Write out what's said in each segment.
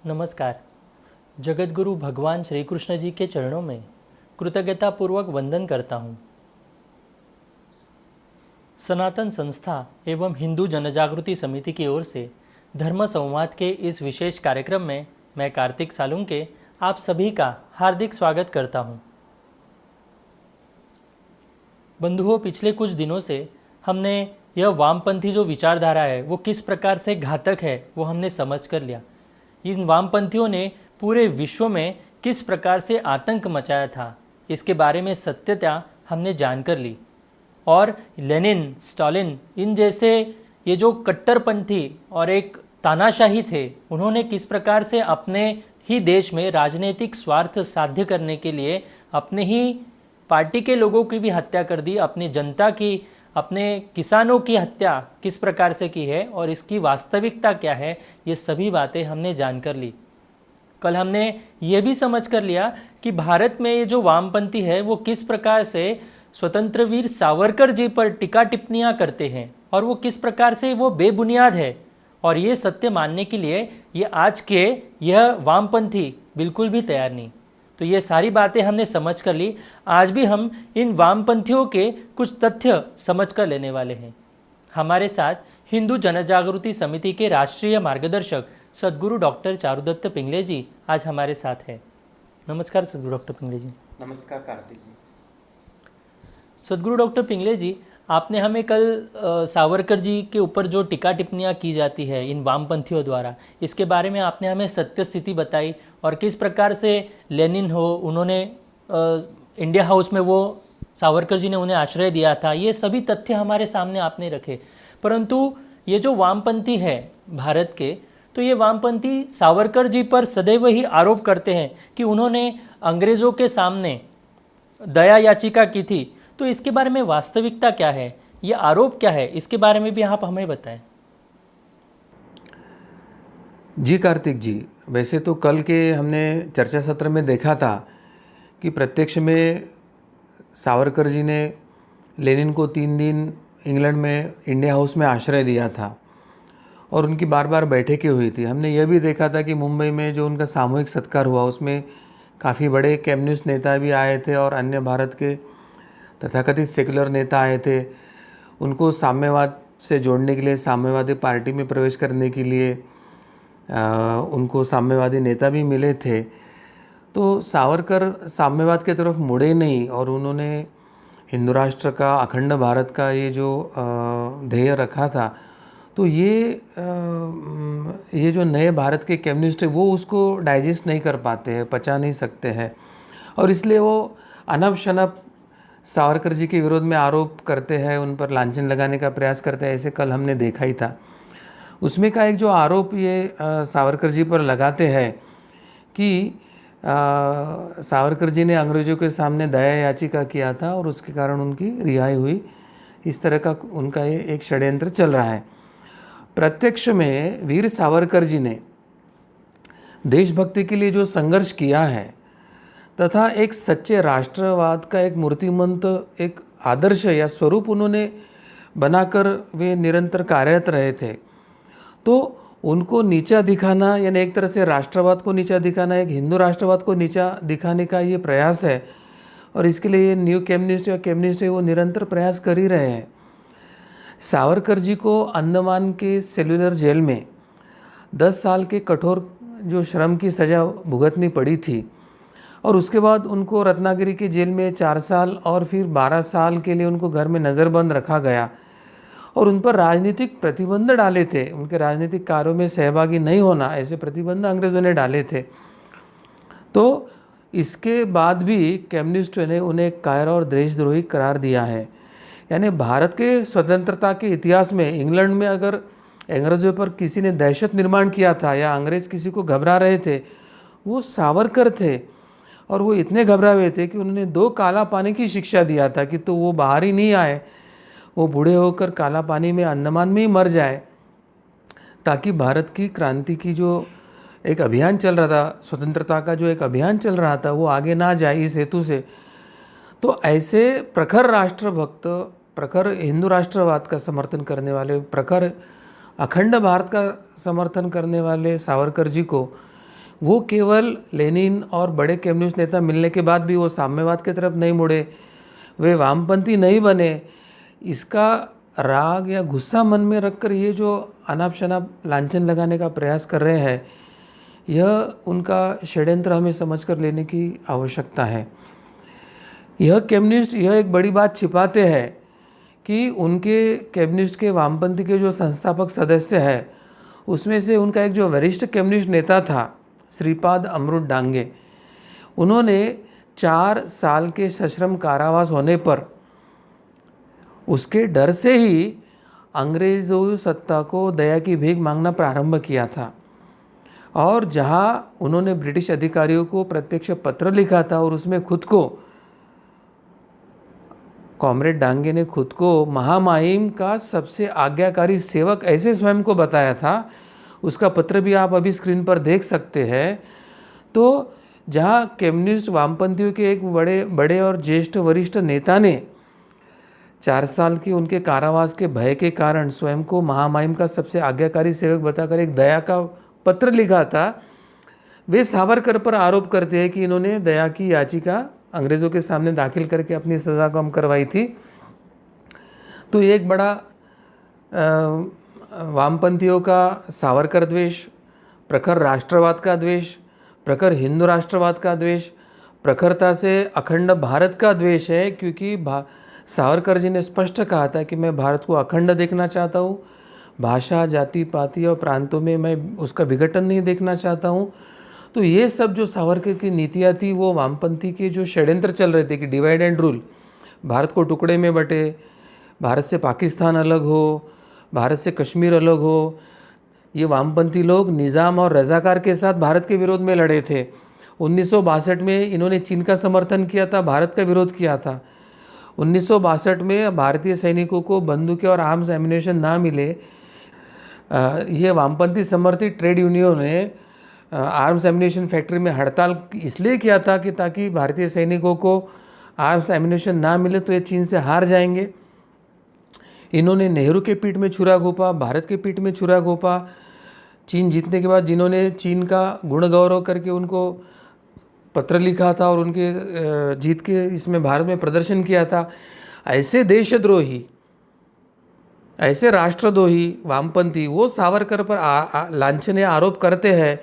नमस्कार। जगतगुरु भगवान श्री कृष्ण जी के चरणों में कृतज्ञतापूर्वक वंदन करता हूँ। सनातन संस्था एवं हिंदू जनजागृति समिति की ओर से धर्म संवाद के इस विशेष कार्यक्रम में मैं कार्तिक सालुंके आप सभी का हार्दिक स्वागत करता हूँ। बंधुओं, पिछले कुछ दिनों से हमने यह वामपंथी जो विचारधारा है वो किस प्रकार से घातक है वो हमने समझ कर लिया। इन वामपंथियों ने पूरे विश्व में किस प्रकार से आतंक मचाया था, इसके बारे में सत्यता हमने जानकर ली। और लेनिन, स्टालिन, इन जैसे ये जो कट्टरपंथी और एक तानाशाही थे, उन्होंने किस प्रकार से अपने ही देश में राजनीतिक स्वार्थ साध्य करने के लिए अपने ही पार्टी के लोगों की भी हत्या कर दी, अपनी जनता की, अपने किसानों की हत्या किस प्रकार से की है और इसकी वास्तविकता क्या है, ये सभी बातें हमने जानकर ली। कल हमने ये भी समझ कर लिया कि भारत में ये जो वामपंथी है वो किस प्रकार से स्वतंत्र वीर सावरकर जी पर टीका टिप्पणियां करते हैं और वो किस प्रकार से वो बेबुनियाद है। और ये सत्य मानने के लिए ये आज के यह वामपंथी बिल्कुल भी तैयार नहीं। तो ये सारी बातें हमने समझ कर ली। आज भी हम इन वामपंथियों के कुछ तथ्य समझ कर लेने वाले हैं। हमारे साथ हिंदू जनजागृति समिति के राष्ट्रीय मार्गदर्शक सद्गुरु डॉक्टर चारुदत्त पिंगले जी आज हमारे साथ हैं। नमस्कार सद्गुरु डॉक्टर पिंगले जी। नमस्कार कार्तिक जी। सद्गुरु डॉक्टर पिंगले जी, आपने हमें कल सावरकर जी के ऊपर जो टीका टिप्पणियां की जाती है इन वामपंथियों द्वारा, इसके बारे में आपने हमें सत्य स्थिति बताई और किस प्रकार से लेनिन हो, उन्होंने इंडिया हाउस में वो सावरकर जी ने उन्हें आश्रय दिया था, ये सभी तथ्य हमारे सामने आपने रखे। परंतु ये जो वामपंथी है भारत के, तो ये वामपंथी सावरकर जी पर सदैव ही आरोप करते हैं कि उन्होंने अंग्रेजों के सामने दया याचिका की थी। तो इसके बारे में वास्तविकता क्या है, ये आरोप क्या है, इसके बारे में भी आप हमें बताएं। जी कार्तिक जी, वैसे तो कल के हमने चर्चा सत्र में देखा था कि प्रत्यक्ष में सावरकर जी ने लेनिन को 3 दिन इंग्लैंड में इंडिया हाउस में आश्रय दिया था और उनकी बार बार बैठकें हुई थी। हमने यह भी देखा था कि मुंबई में जो उनका सामूहिक सत्कार हुआ उसमें काफ़ी बड़े कम्युनिस्ट नेता भी आए थे और अन्य भारत के तथाकथित सेकुलर नेता आए थे। उनको साम्यवाद से जोड़ने के लिए, साम्यवादी पार्टी में प्रवेश करने के लिए उनको साम्यवादी नेता भी मिले थे। तो सावरकर साम्यवाद की तरफ मुड़े नहीं और उन्होंने हिंदू राष्ट्र का, अखंड भारत का ये जो ध्येय रखा था, तो ये जो नए भारत के कम्युनिस्ट है वो उसको डाइजेस्ट नहीं कर पाते हैं, पचा नहीं सकते हैं और इसलिए वो अनब शनब सावरकर जी के विरोध में आरोप करते हैं, उन पर लांछन लगाने का प्रयास करते हैं। ऐसे कल हमने देखा ही था। उसमें का एक जो आरोप ये सावरकर जी पर लगाते हैं कि सावरकर जी ने अंग्रेज़ों के सामने दया याचिका किया था और उसके कारण उनकी रिहाई हुई। इस तरह का उनका ये एक षड्यंत्र चल रहा है। प्रत्यक्ष में वीर सावरकर जी ने देशभक्ति के लिए जो संघर्ष किया है तथा एक सच्चे राष्ट्रवाद का एक मूर्तिमंत, एक आदर्श या स्वरूप उन्होंने बनाकर वे निरंतर कार्यरत रहे थे। तो उनको नीचा दिखाना, यानी एक तरह से राष्ट्रवाद को नीचा दिखाना, एक हिंदू राष्ट्रवाद को नीचा दिखाने का ये प्रयास है और इसके लिए ये न्यू कम्युनिस्ट या कम्युनिस्ट है वो निरंतर प्रयास कर ही रहे हैं। सावरकर जी को अंडमान के सेल्युलर जेल में 10 साल के कठोर जो श्रम की सज़ा भुगतनी पड़ी थी और उसके बाद उनको रत्नागिरी की जेल में 4 साल और फिर 12 साल के लिए उनको घर में नज़रबंद रखा गया और उन पर राजनीतिक प्रतिबंध डाले थे। उनके राजनीतिक कार्यों में सहभागी नहीं होना, ऐसे प्रतिबंध अंग्रेज़ों ने डाले थे। तो इसके बाद भी कम्युनिस्टों ने उन्हें कायर और देशद्रोही करार दिया है। यानी भारत के स्वतंत्रता के इतिहास में इंग्लैंड में अगर अंग्रेज़ों पर किसी ने दहशत निर्माण किया था या अंग्रेज़ किसी को घबरा रहे थे, वो सावरकर थे और वो इतने घबराए हुए थे कि उन्होंने 2 काला पानी की शिक्षा दिया था कि तो वो बाहर ही नहीं आए, वो बूढ़े होकर काला पानी में अंडमान में ही मर जाए, ताकि भारत की क्रांति की जो एक अभियान चल रहा था, स्वतंत्रता का जो एक अभियान चल रहा था, वो आगे ना जाए इस हेतु से। तो ऐसे प्रखर राष्ट्रभक्त, प्रखर हिंदू राष्ट्रवाद का समर्थन करने वाले, प्रखर अखंड भारत का समर्थन करने वाले सावरकर जी को वो केवल लेनिन और बड़े कम्युनिस्ट नेता मिलने के बाद भी वो साम्यवाद की तरफ नहीं मुड़े, वे वामपंथी नहीं बने, इसका राग या गुस्सा मन में रखकर ये जो अनाप शनाप लांछन लगाने का प्रयास कर रहे हैं, यह उनका षड्यंत्र हमें समझकर लेने की आवश्यकता है। यह कम्युनिस्ट यह एक बड़ी बात छिपाते हैं कि उनके कम्युनिस्ट के वामपंथी के जो संस्थापक सदस्य हैं, उसमें से उनका एक जो वरिष्ठ कम्युनिस्ट नेता था श्रीपाद अमृत डांगे, उन्होंने 4 साल के सश्रम कारावास होने पर उसके डर से ही अंग्रेज़ों सत्ता को दया की भीख मांगना प्रारंभ किया था। और जहां उन्होंने ब्रिटिश अधिकारियों को प्रत्यक्ष पत्र लिखा था और उसमें खुद को, कॉमरेड डांगे ने खुद को महामहिम का सबसे आज्ञाकारी सेवक ऐसे स्वयं को बताया था, उसका पत्र भी आप अभी स्क्रीन पर देख सकते हैं। तो जहां कम्युनिस्ट वामपंथियों के एक बड़े और ज्येष्ठ वरिष्ठ नेता ने 4 साल की उनके कारावास के भय के कारण स्वयं को महामहिम का सबसे आज्ञाकारी सेवक बताकर एक दया का पत्र लिखा था, वे सावरकर पर आरोप करते हैं कि इन्होंने दया की याचिका अंग्रेज़ों के सामने दाखिल करके अपनी सज़ा कम करवाई थी। तो ये एक बड़ा वामपंथियों का सावरकर द्वेष, प्रखर राष्ट्रवाद का द्वेष, प्रखर हिंदू राष्ट्रवाद का द्वेष, प्रखरता से अखंड भारत का द्वेष है, क्योंकि सावरकर जी ने स्पष्ट कहा था कि मैं भारत को अखंड देखना चाहता हूँ, भाषा, जाति पाति और प्रांतों में मैं उसका विघटन नहीं देखना चाहता हूँ। तो ये सब जो सावरकर की नीतियाँ थी, वो वामपंथी के जो षड्यंत्र चल रहे थे कि डिवाइड एंड रूल, भारत को टुकड़े में बटे, भारत से पाकिस्तान अलग हो, भारत से कश्मीर अलग हो, ये वामपंथी लोग निज़ाम और रज़ाकार के साथ भारत के विरोध में लड़े थे। 1962 में इन्होंने चीन का समर्थन किया था, भारत का विरोध किया था। 1962 में भारतीय सैनिकों को बंदूकें और आर्म्स एम्यूनेशन ना मिले, ये वामपंथी समर्थित ट्रेड यूनियन ने आर्म्स एम्यूनेशन फैक्ट्री में हड़ताल इसलिए किया था कि ताकि भारतीय सैनिकों को आर्म्स एम्यूनेशन ना मिले तो ये चीन से हार जाएंगे। इन्होंने नेहरू के पीठ में छुरा घोंपा, भारत के पीठ में छुरा घोंपा। चीन जीतने के बाद जिन्होंने चीन का गुण गौरव करके उनको पत्र लिखा था और उनके जीत के इसमें भारत में प्रदर्शन किया था, ऐसे देशद्रोही, ऐसे राष्ट्रद्रोही वामपंथी वो सावरकर पर लांछनीय आरोप करते हैं,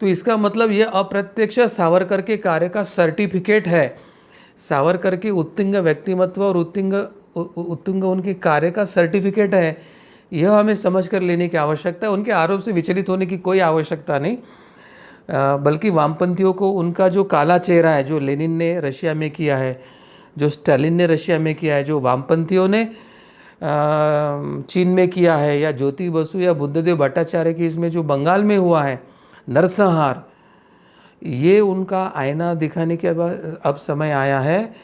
तो इसका मतलब ये अप्रत्यक्ष सावरकर के कार्य का सर्टिफिकेट है। सावरकर के उत्तुंग व्यक्तिमत्व और उत्तुंग उनके कार्य का सर्टिफिकेट है। यह हमें समझ कर लेने की आवश्यकता है। उनके आरोप से विचलित होने की कोई आवश्यकता नहीं, बल्कि वामपंथियों को उनका जो काला चेहरा है, जो लेनिन ने रशिया में किया है, जो स्टालिन ने रशिया में किया है, जो वामपंथियों ने चीन में किया है, या ज्योति बसु या बुद्धदेव भट्टाचार्य की इसमें जो बंगाल में हुआ है नरसंहार, ये उनका आईना दिखाने के अब समय आया है।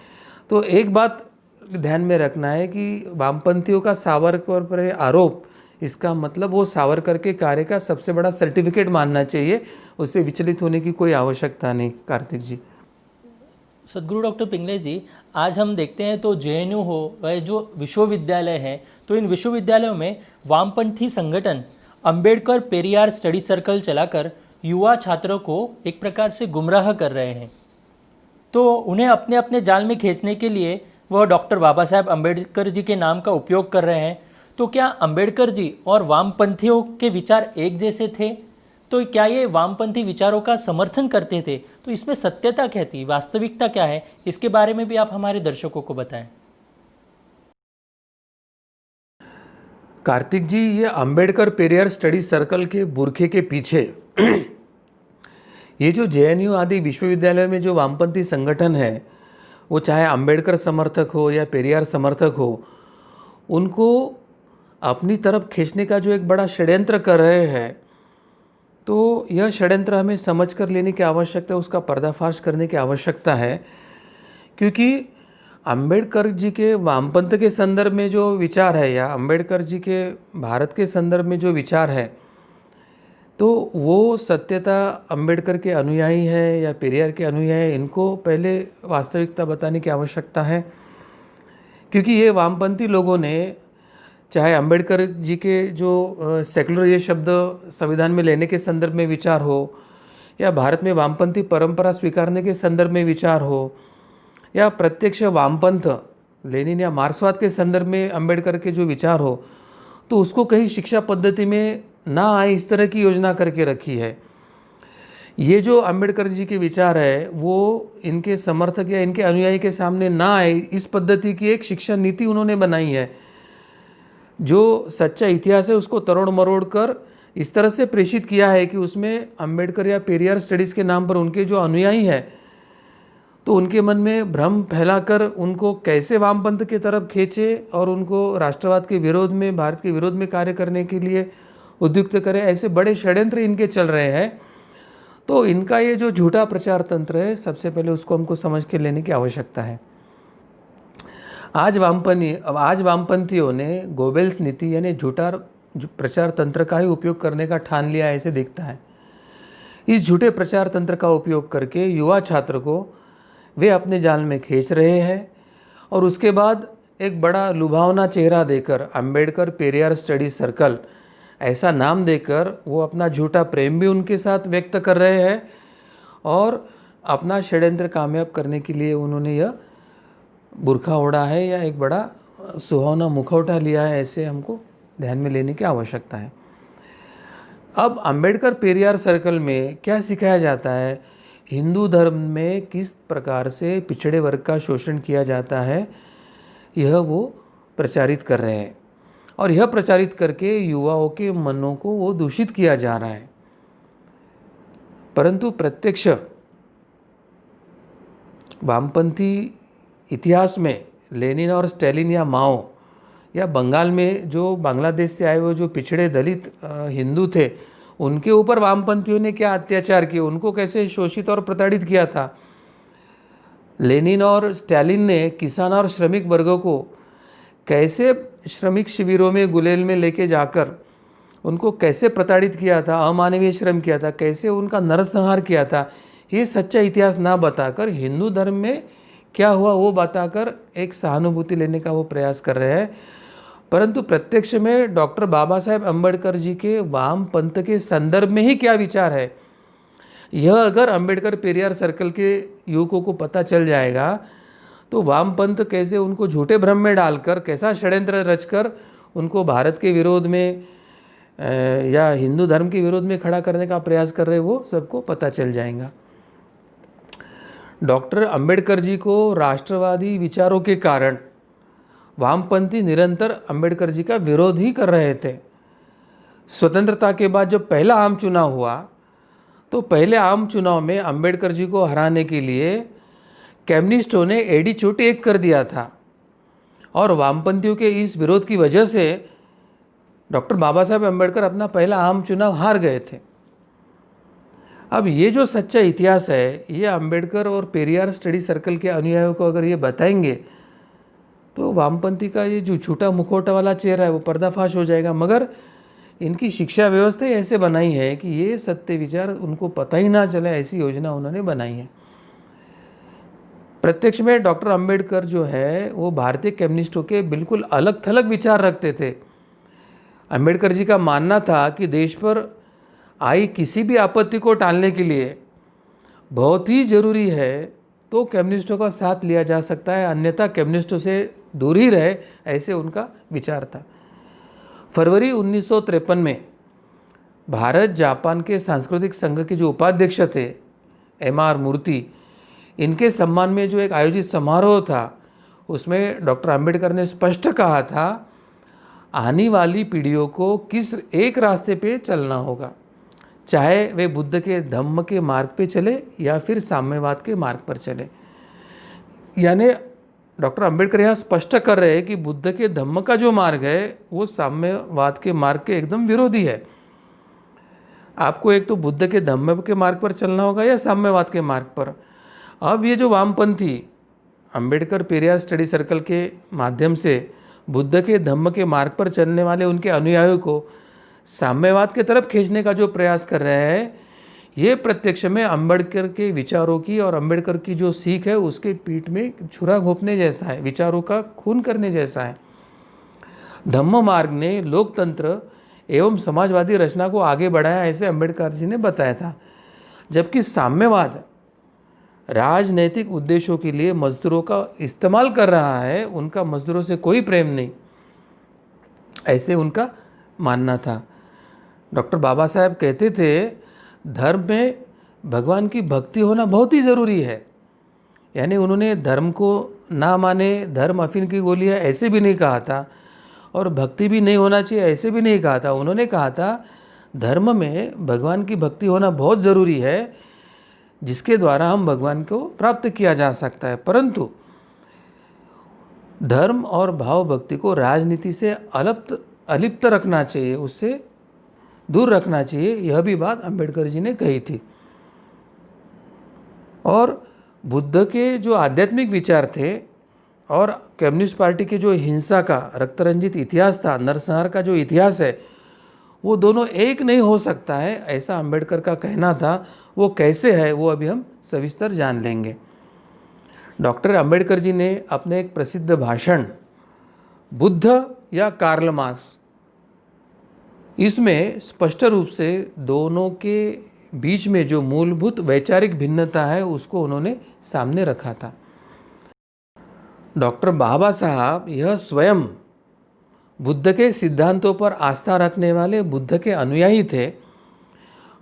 तो एक बात ध्यान में रखना है कि वामपंथियों का सावरकर पर आरोप, इसका मतलब वो सावरकर के कार्य का सबसे बड़ा सर्टिफिकेट मानना चाहिए, उससे विचलित होने की कोई आवश्यकता नहीं। कार्तिक जी। सदगुरु डॉक्टर पिंगले जी, आज हम देखते हैं तो जेएनयू हो वह जो विश्वविद्यालय है, तो इन विश्वविद्यालयों में वामपंथी संगठन अंबेडकर पेरियार स्टडी सर्कल चलाकर युवा छात्रों को एक प्रकार से गुमराह कर रहे हैं। तो उन्हें अपने अपने जाल में खींचने के लिए वह डॉक्टर बाबा साहेब अंबेडकर जी के नाम का उपयोग कर रहे हैं। तो क्या अंबेडकर जी और वामपंथियों के विचार एक जैसे थे? तो क्या ये वामपंथी विचारों का समर्थन करते थे? तो इसमें सत्यता क्या थी, वास्तविकता क्या है, इसके बारे में भी आप हमारे दर्शकों को बताएं। कार्तिक जी, ये अंबेडकर पेरियार स्टडी सर्कल के बुरखे के पीछे ये जो जेएनयू आदि विश्वविद्यालय में जो वामपंथी संगठन है, वो चाहे अंबेडकर समर्थक हो या पेरियार समर्थक हो, उनको अपनी तरफ खींचने का जो एक बड़ा षड्यंत्र कर रहे हैं, तो यह षड्यंत्र हमें समझ कर लेने की आवश्यकता है, उसका पर्दाफाश करने की आवश्यकता है। क्योंकि अंबेडकर जी के वामपंथ के संदर्भ में जो विचार है, या अंबेडकर जी के भारत के संदर्भ में जो विचार है, तो वो सत्यता अंबेडकर के अनुयायी है या पेरियार के अनुयायी, इनको पहले वास्तविकता बताने की आवश्यकता है। क्योंकि ये वामपंथी लोगों ने, चाहे अंबेडकर जी के जो सेकुलर ये शब्द संविधान में लेने के संदर्भ में विचार हो, या भारत में वामपंथी परंपरा स्वीकारने के संदर्भ में विचार हो, या प्रत्यक्ष वामपंथ लेनिन या मार्क्सवाद के संदर्भ में अंबेडकर के जो विचार हो, तो उसको कहीं शिक्षा पद्धति में ना आए इस तरह की योजना करके रखी है। ये जो अंबेडकर जी के विचार है वो इनके समर्थक या इनके अनुयायी के सामने ना आए, इस पद्धति की एक शिक्षा नीति उन्होंने बनाई है। जो सच्चा इतिहास है उसको तरोड़ मरोड़ कर इस तरह से प्रेषित किया है कि उसमें अंबेडकर या पेरियार स्टडीज़ के नाम पर उनके जो अनुयायी हैं तो उनके मन में भ्रम फैलाकर उनको कैसे वामपंथ की तरफ खींचे और उनको राष्ट्रवाद के विरोध में, भारत के विरोध में कार्य करने के लिए उद्युक्त करें, ऐसे बड़े षड्यंत्र इनके चल रहे हैं। तो इनका ये जो झूठा प्रचार तंत्र है, सबसे पहले उसको हमको समझ के लेने की आवश्यकता है। आज वामपंथियों ने गोबेल्स नीति यानी झूठा प्रचार तंत्र का ही उपयोग करने का ठान लिया ऐसे दिखता है। इस झूठे प्रचार तंत्र का उपयोग करके युवा छात्र को वे अपने जाल में खींच रहे हैं और उसके बाद एक बड़ा लुभावना चेहरा देकर अंबेडकर पेरियार स्टडी सर्कल ऐसा नाम देकर वो अपना झूठा प्रेम भी उनके साथ व्यक्त कर रहे हैं और अपना षड्यंत्र कामयाब करने के लिए उन्होंने यह बुर्खा ओढ़ा है या एक बड़ा सुहावना मुखौटा लिया है, ऐसे हमको ध्यान में लेने की आवश्यकता है। अब अंबेडकर पेरियार सर्कल में क्या सिखाया जाता है, हिंदू धर्म में किस प्रकार से पिछड़े वर्ग का शोषण किया जाता है, यह वो प्रचारित कर रहे हैं और यह प्रचारित करके युवाओं के मनों को वो दूषित किया जा रहा है। परंतु प्रत्यक्ष वामपंथी इतिहास में लेनिन और स्टालिन या माओ या बंगाल में जो बांग्लादेश से आए हुए जो पिछड़े दलित हिंदू थे, उनके ऊपर वामपंथियों ने क्या अत्याचार किए, उनको कैसे शोषित और प्रताड़ित किया था। लेनिन और स्टालिन ने किसान और श्रमिक वर्गों को कैसे श्रमिक शिविरों में गुलेल में लेके जाकर उनको कैसे प्रताड़ित किया था, अमानवीय श्रम किया था, कैसे उनका नरसंहार किया था, ये सच्चा इतिहास ना बताकर हिंदू धर्म में क्या हुआ वो बताकर एक सहानुभूति लेने का वो प्रयास कर रहे हैं। परंतु प्रत्यक्ष में डॉक्टर बाबा साहेब अम्बेडकर जी के वाम पंथ के संदर्भ में ही क्या विचार है, यह अगर अंबेडकर पेरियार सर्कल के युवकों को पता चल जाएगा तो वाम पंथ कैसे उनको झूठे भ्रम में डालकर कैसा षड्यंत्र रचकर उनको भारत के विरोध में या हिंदू धर्म के विरोध में खड़ा करने का प्रयास कर रहे वो सबको पता चल जाएगा। डॉक्टर अंबेडकर जी को राष्ट्रवादी विचारों के कारण वामपंथी निरंतर अंबेडकर जी का विरोध ही कर रहे थे। स्वतंत्रता के बाद जब पहला आम चुनाव हुआ तो पहले आम चुनाव में अंबेडकर जी को हराने के लिए कम्युनिस्टों ने एडी चोटी एक कर दिया था और वामपंथियों के इस विरोध की वजह से डॉक्टर बाबा साहेब अम्बेडकर अपना पहला आम चुनाव हार गए थे। अब ये जो सच्चा इतिहास है, ये अंबेडकर और पेरियार स्टडी सर्कल के अनुयायियों को अगर ये बताएंगे तो वामपंथी का ये जो झूठा मुखौटा वाला चेहरा है वो पर्दाफाश हो जाएगा। मगर इनकी शिक्षा व्यवस्था ऐसे बनाई है कि ये सत्य विचार उनको पता ही ना चले, ऐसी योजना उन्होंने बनाई है। प्रत्यक्ष में डॉक्टर अंबेडकर जो है वो भारतीय कम्युनिस्टों के बिल्कुल अलग थलग विचार रखते थे। अंबेडकर जी का मानना था कि देश पर आई किसी भी आपत्ति को टालने के लिए बहुत ही जरूरी है तो कम्युनिस्टों का साथ लिया जा सकता है, अन्यथा कम्युनिस्टों से दूर ही रहे, ऐसे उनका विचार था। फरवरी 1953 में भारत जापान के सांस्कृतिक संघ के जो उपाध्यक्ष थे M.R. मूर्ति, इनके सम्मान में जो एक आयोजित समारोह था उसमें डॉक्टर अंबेडकर ने स्पष्ट कहा था आने वाली पीढ़ियों को किस एक रास्ते पे चलना होगा, चाहे वे बुद्ध के धम्म के मार्ग पे चले या फिर साम्यवाद के मार्ग पर चले। यानी डॉक्टर अंबेडकर यहाँ स्पष्ट कर रहे हैं कि बुद्ध के धम्म का जो मार्ग है वो साम्यवाद के मार्ग के एकदम विरोधी है। आपको एक तो बुद्ध के धम्म के मार्ग पर चलना होगा या साम्यवाद के मार्ग पर। अब ये जो वामपंथी अंबेडकर पेरियार स्टडी सर्कल के माध्यम से बुद्ध के धम्म के मार्ग पर चलने वाले उनके अनुयायियों को साम्यवाद की तरफ खींचने का जो प्रयास कर रहे हैं, ये प्रत्यक्ष में अंबेडकर के विचारों की और अंबेडकर की जो सीख है उसके पीठ में छुरा घोंपने जैसा है, विचारों का खून करने जैसा है। धम्म मार्ग ने लोकतंत्र एवं समाजवादी रचना को आगे बढ़ाया, ऐसे अंबेडकर जी ने बताया था। जबकि साम्यवाद राजनैतिक उद्देश्यों के लिए मजदूरों का इस्तेमाल कर रहा है, उनका मजदूरों से कोई प्रेम नहीं, ऐसे उनका मानना था। डॉक्टर बाबा साहब कहते थे धर्म में भगवान की भक्ति होना बहुत ही ज़रूरी है। यानी उन्होंने धर्म को ना माने, धर्म अफीम की गोली है, ऐसे भी नहीं कहा था, और भक्ति भी नहीं होना चाहिए ऐसे भी नहीं कहा था। उन्होंने कहा था धर्म में भगवान की भक्ति होना बहुत ज़रूरी है, जिसके द्वारा हम भगवान को प्राप्त किया जा सकता है, परंतु धर्म और भाव भक्ति को राजनीति से अलिप्त रखना चाहिए, उससे दूर रखना चाहिए। यह भी बात अंबेडकर जी ने कही थी। और बुद्ध के जो आध्यात्मिक विचार थे और कम्युनिस्ट पार्टी के जो हिंसा का रक्तरंजित इतिहास था, नरसंहार का जो इतिहास है, वो दोनों एक नहीं हो सकता है, ऐसा अंबेडकर का कहना था। वो कैसे है वो अभी हम सविस्तर जान लेंगे। डॉक्टर अंबेडकर जी ने अपने एक प्रसिद्ध भाषण बुद्ध या कार्ल मार्क्स, इसमें स्पष्ट रूप से दोनों के बीच में जो मूलभूत वैचारिक भिन्नता है उसको उन्होंने सामने रखा था। डॉक्टर बाबा साहब यह स्वयं बुद्ध के सिद्धांतों पर आस्था रखने वाले बुद्ध के अनुयायी थे,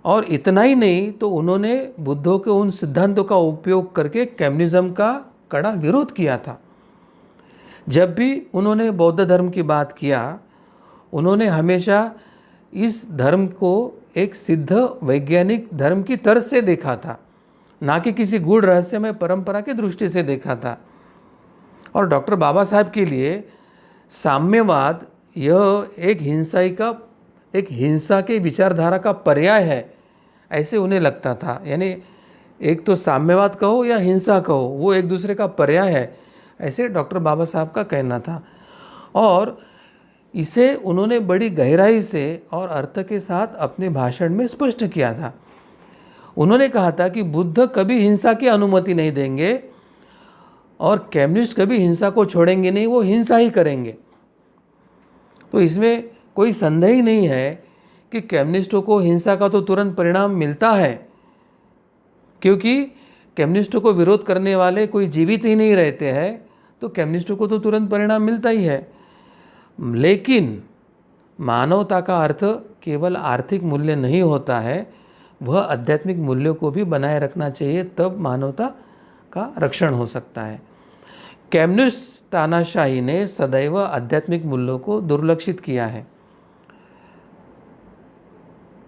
और इतना ही नहीं तो उन्होंने बुद्धों के उन सिद्धांतों का उपयोग करके कम्युनिज्म का कड़ा विरोध किया था। जब भी उन्होंने बौद्ध धर्म की बात किया, उन्होंने हमेशा इस धर्म को एक सिद्ध वैज्ञानिक धर्म की तरह से देखा था, ना कि किसी गूढ़ रहस्यमय परंपरा की दृष्टि से देखा था। और डॉक्टर बाबा साहब के लिए साम्यवाद यह एक हिंसा के विचारधारा का पर्याय है, ऐसे उन्हें लगता था। यानी एक तो साम्यवाद कहो या हिंसा कहो, वो एक दूसरे का पर्याय है, ऐसे डॉक्टर बाबा साहब का कहना था। और इसे उन्होंने बड़ी गहराई से और अर्थ के साथ अपने भाषण में स्पष्ट किया था। उन्होंने कहा था कि बुद्ध कभी हिंसा की अनुमति नहीं देंगे और कम्युनिस्ट कभी हिंसा को छोड़ेंगे नहीं, वो हिंसा ही करेंगे। तो इसमें कोई संदेह ही नहीं है कि कम्युनिस्टों को हिंसा का तो तुरंत परिणाम मिलता है, क्योंकि कम्युनिस्टों को विरोध करने वाले कोई जीवित ही नहीं रहते हैं, तो कम्युनिस्टों को तो तुरंत परिणाम मिलता ही है। लेकिन मानवता का अर्थ केवल आर्थिक मूल्य नहीं होता है, वह आध्यात्मिक मूल्यों को भी बनाए रखना चाहिए, तब मानवता का रक्षण हो सकता है। कम्युनिस्ट तानाशाही ने सदैव आध्यात्मिक मूल्यों को दुर्लक्षित किया है।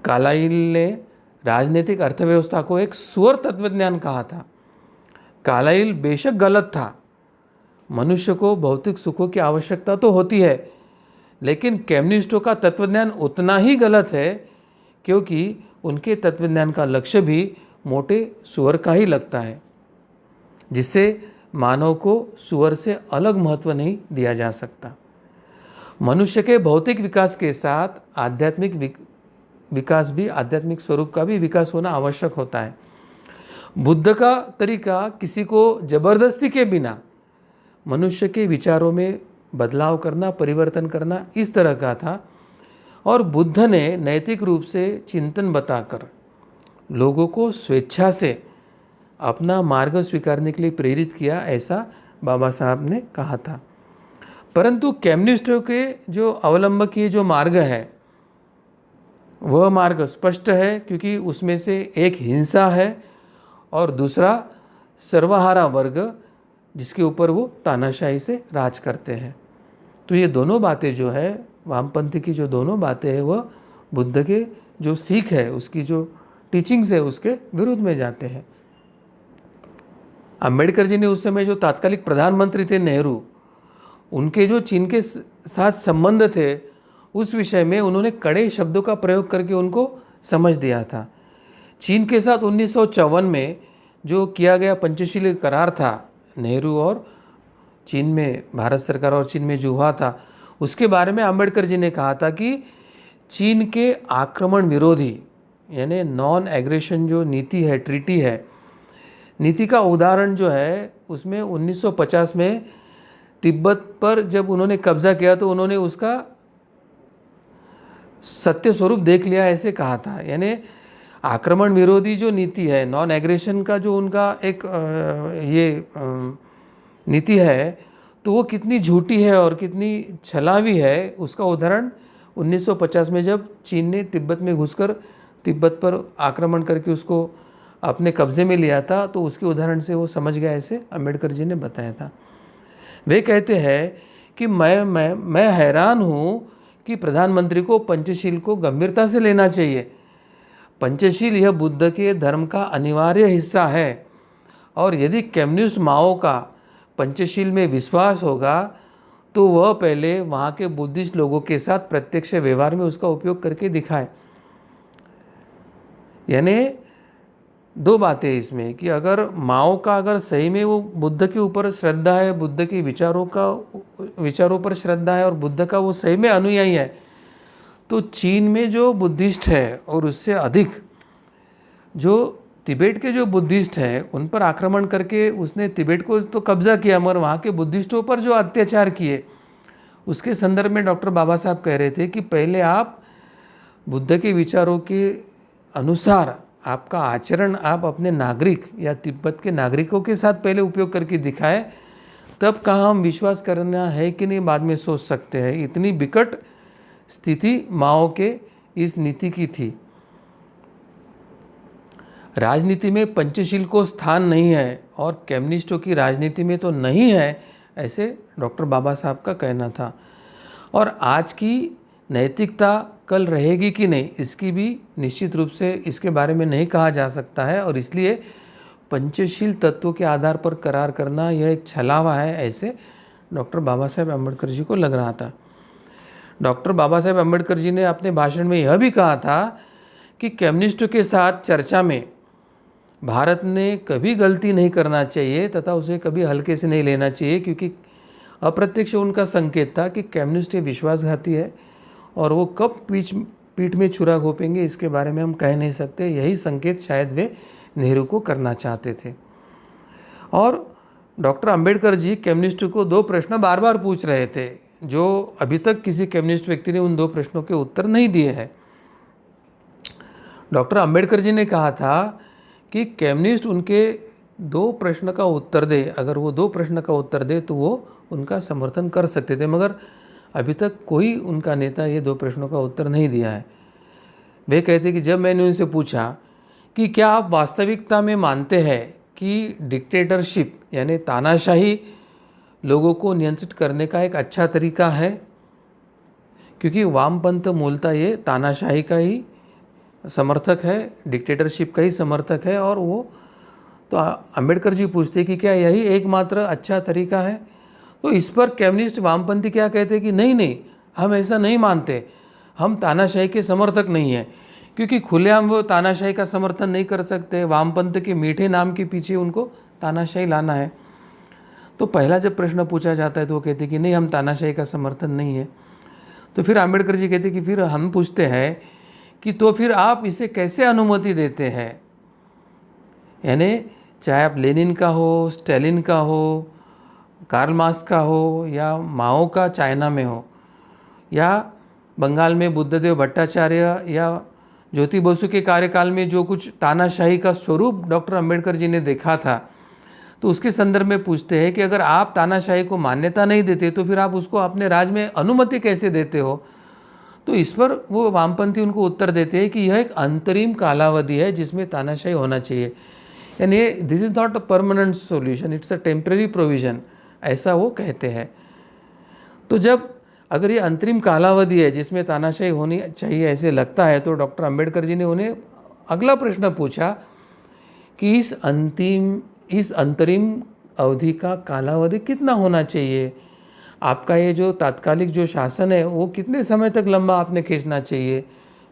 कार्लाइल ने राजनीतिक अर्थव्यवस्था को एक सुअर तत्वज्ञान कहा था। कार्लाइल बेशक गलत था, मनुष्य को भौतिक सुखों की आवश्यकता तो होती है, लेकिन कम्युनिस्टों का तत्वज्ञान उतना ही गलत है, क्योंकि उनके तत्वज्ञान का लक्ष्य भी मोटे सुअर का ही लगता है, जिससे मानव को सुअर से अलग महत्व नहीं दिया जा सकता। मनुष्य के भौतिक विकास के साथ आध्यात्मिक विकास भी, आध्यात्मिक स्वरूप का भी विकास होना आवश्यक होता है। बुद्ध का तरीका किसी को जबरदस्ती के बिना मनुष्य के विचारों में बदलाव करना, परिवर्तन करना, इस तरह का था। और बुद्ध ने नैतिक रूप से चिंतन बताकर लोगों को स्वेच्छा से अपना मार्ग स्वीकारने के लिए प्रेरित किया, ऐसा बाबा साहब ने कहा था। परंतु कम्युनिस्टों के जो अवलंबकीय जो मार्ग है, वह मार्ग स्पष्ट है, क्योंकि उसमें से एक हिंसा है और दूसरा सर्वहारा वर्ग, जिसके ऊपर वो तानाशाही से राज करते हैं। तो ये दोनों बातें जो है, वामपंथी की जो दोनों बातें हैं, वह बुद्ध के जो सीख है, उसकी जो टीचिंग्स है, उसके विरुद्ध में जाते हैं। अंबेडकर जी ने उस समय जो तात्कालिक प्रधानमंत्री थे नेहरू, उनके जो चीन के साथ संबंध थे, उस विषय में उन्होंने कड़े शब्दों का प्रयोग करके उनको समझ दिया था। चीन के साथ 1954 में जो किया गया पंचशील करार था, नेहरू और चीन में, भारत सरकार और चीन में जो हुआ था, उसके बारे में अंबेडकर जी ने कहा था कि चीन के आक्रमण विरोधी यानी नॉन एग्रेशन जो नीति है, ट्रीटी है, नीति का उदाहरण जो है, उसमें 1950 में तिब्बत पर जब उन्होंने कब्जा किया तो उन्होंने उसका सत्य स्वरूप देख लिया, ऐसे कहा था। यानी आक्रमण विरोधी जो नीति है, नॉन एग्रेशन का जो उनका एक नीति है, तो वो कितनी झूठी है और कितनी छलावी है, उसका उदाहरण 1950 में जब चीन ने तिब्बत में घुसकर तिब्बत पर आक्रमण करके उसको अपने कब्जे में लिया था, तो उसके उदाहरण से वो समझ गया, ऐसे अम्बेडकर जी ने बताया था। वे कहते हैं कि मैं हैरान हूँ कि प्रधानमंत्री को पंचशील को गंभीरता से लेना चाहिए। पंचशील यह बुद्ध के धर्म का अनिवार्य हिस्सा है, और यदि कम्युनिस्ट माओ का पंचशील में विश्वास होगा तो वह पहले वहाँ के बुद्धिस्ट लोगों के साथ प्रत्यक्ष व्यवहार में उसका उपयोग करके दिखाए। यानी दो बातें इसमें कि अगर माओ का अगर सही में वो बुद्ध के ऊपर श्रद्धा है, बुद्ध के विचारों पर श्रद्धा है और बुद्ध का वो सही में अनुयायी है, तो चीन में जो बुद्धिस्ट है और उससे अधिक जो तिबेट के जो बुद्धिस्ट हैं उन पर आक्रमण करके उसने तिबेट को तो कब्जा किया, मगर वहाँ के बुद्धिस्टों पर जो अत्याचार किए उसके संदर्भ में डॉक्टर बाबा साहब कह रहे थे कि पहले आप बुद्ध के विचारों के अनुसार आपका आचरण आप अपने नागरिक या तिब्बत के नागरिकों के साथ पहले उपयोग करके दिखाए, तब कहाँ हम विश्वास करना है कि नहीं बाद में सोच सकते हैं। इतनी विकट स्थिति माओ के इस नीति की थी। राजनीति में पंचशील को स्थान नहीं है और कम्युनिस्टों की राजनीति में तो नहीं है, ऐसे डॉक्टर बाबा साहब का कहना था। और आज की नैतिकता कल रहेगी कि नहीं, इसकी भी निश्चित रूप से इसके बारे में नहीं कहा जा सकता है, और इसलिए पंचशील तत्वों के आधार पर करार करना यह एक छलावा है, ऐसे डॉक्टर बाबा साहेब अम्बेडकर जी को लग रहा था। डॉक्टर बाबा साहेब अम्बेडकर जी ने अपने भाषण में यह भी कहा था कि कम्युनिस्टों के साथ चर्चा में भारत ने कभी गलती नहीं करना चाहिए तथा उसे कभी हल्के से नहीं लेना चाहिए, क्योंकि अप्रत्यक्ष उनका संकेत था कि कम्युनिस्ट विश्वासघाती है और वो कब पीठ में छुरा घोंपेंगे इसके बारे में हम कह नहीं सकते। यही संकेत शायद वे नेहरू को करना चाहते थे। और डॉक्टर अंबेडकर जी कम्युनिस्टों को दो प्रश्न बार बार पूछ रहे थे, जो अभी तक किसी कम्युनिस्ट व्यक्ति ने उन दो प्रश्नों के उत्तर नहीं दिए हैं। डॉक्टर अंबेडकर जी ने कहा था कि कम्युनिस्ट उनके दो प्रश्न का उत्तर दे, अगर वो दो प्रश्न का उत्तर दे तो वो उनका समर्थन कर सकते थे, मगर अभी तक कोई उनका नेता ये दो प्रश्नों का उत्तर नहीं दिया है। वे कहते कि जब मैंने उनसे पूछा कि क्या आप वास्तविकता में मानते हैं कि डिक्टेटरशिप यानी तानाशाही लोगों को नियंत्रित करने का एक अच्छा तरीका है, क्योंकि वामपंथ मूलतः ये तानाशाही का ही समर्थक है, डिक्टेटरशिप का ही समर्थक है, और वो तो अंबेडकर जी पूछते कि क्या यही एकमात्र अच्छा तरीका है। तो इस पर कम्युनिस्ट वामपंथी क्या कहते हैं कि नहीं, हम ऐसा नहीं मानते, हम तानाशाही के समर्थक नहीं हैं, क्योंकि खुलेआम वो तानाशाही का समर्थन नहीं कर सकते। वामपंथ के मीठे नाम के पीछे उनको तानाशाही लाना है। तो पहला जब प्रश्न पूछा जाता है तो वो कहते कि नहीं, हम तानाशाही का समर्थन नहीं है। तो फिर अंबेडकर जी कहते कि फिर हम पूछते हैं कि तो फिर आप इसे कैसे अनुमति देते हैं, यानी चाहे आप लेनिन का हो, स्टालिन का हो, कार्ल मार्क्स का हो, या माओ का चाइना में हो, या बंगाल में बुद्धदेव भट्टाचार्य या ज्योति बसु के कार्यकाल में जो कुछ तानाशाही का स्वरूप डॉक्टर अंबेडकर जी ने देखा था, तो उसके संदर्भ में पूछते हैं कि अगर आप तानाशाही को मान्यता नहीं देते तो फिर आप उसको अपने राज्य में अनुमति कैसे देते हो। तो इस पर वो वामपंथी उनको उत्तर देते हैं कि यह एक अंतरिम कालावधि है जिसमें तानाशाही होना चाहिए, यानी this is not a permanent solution, it's a temporary provision, ऐसा वो कहते हैं। तो जब अगर ये अंतरिम कालावधि है जिसमें तानाशाही होनी चाहिए ऐसे लगता है, तो डॉक्टर अंबेडकर जी ने उन्हें अगला प्रश्न पूछा कि इस अंतरिम अवधि का कालावधि कितना होना चाहिए, आपका ये जो तात्कालिक जो शासन है वो कितने समय तक लंबा आपने खींचना चाहिए,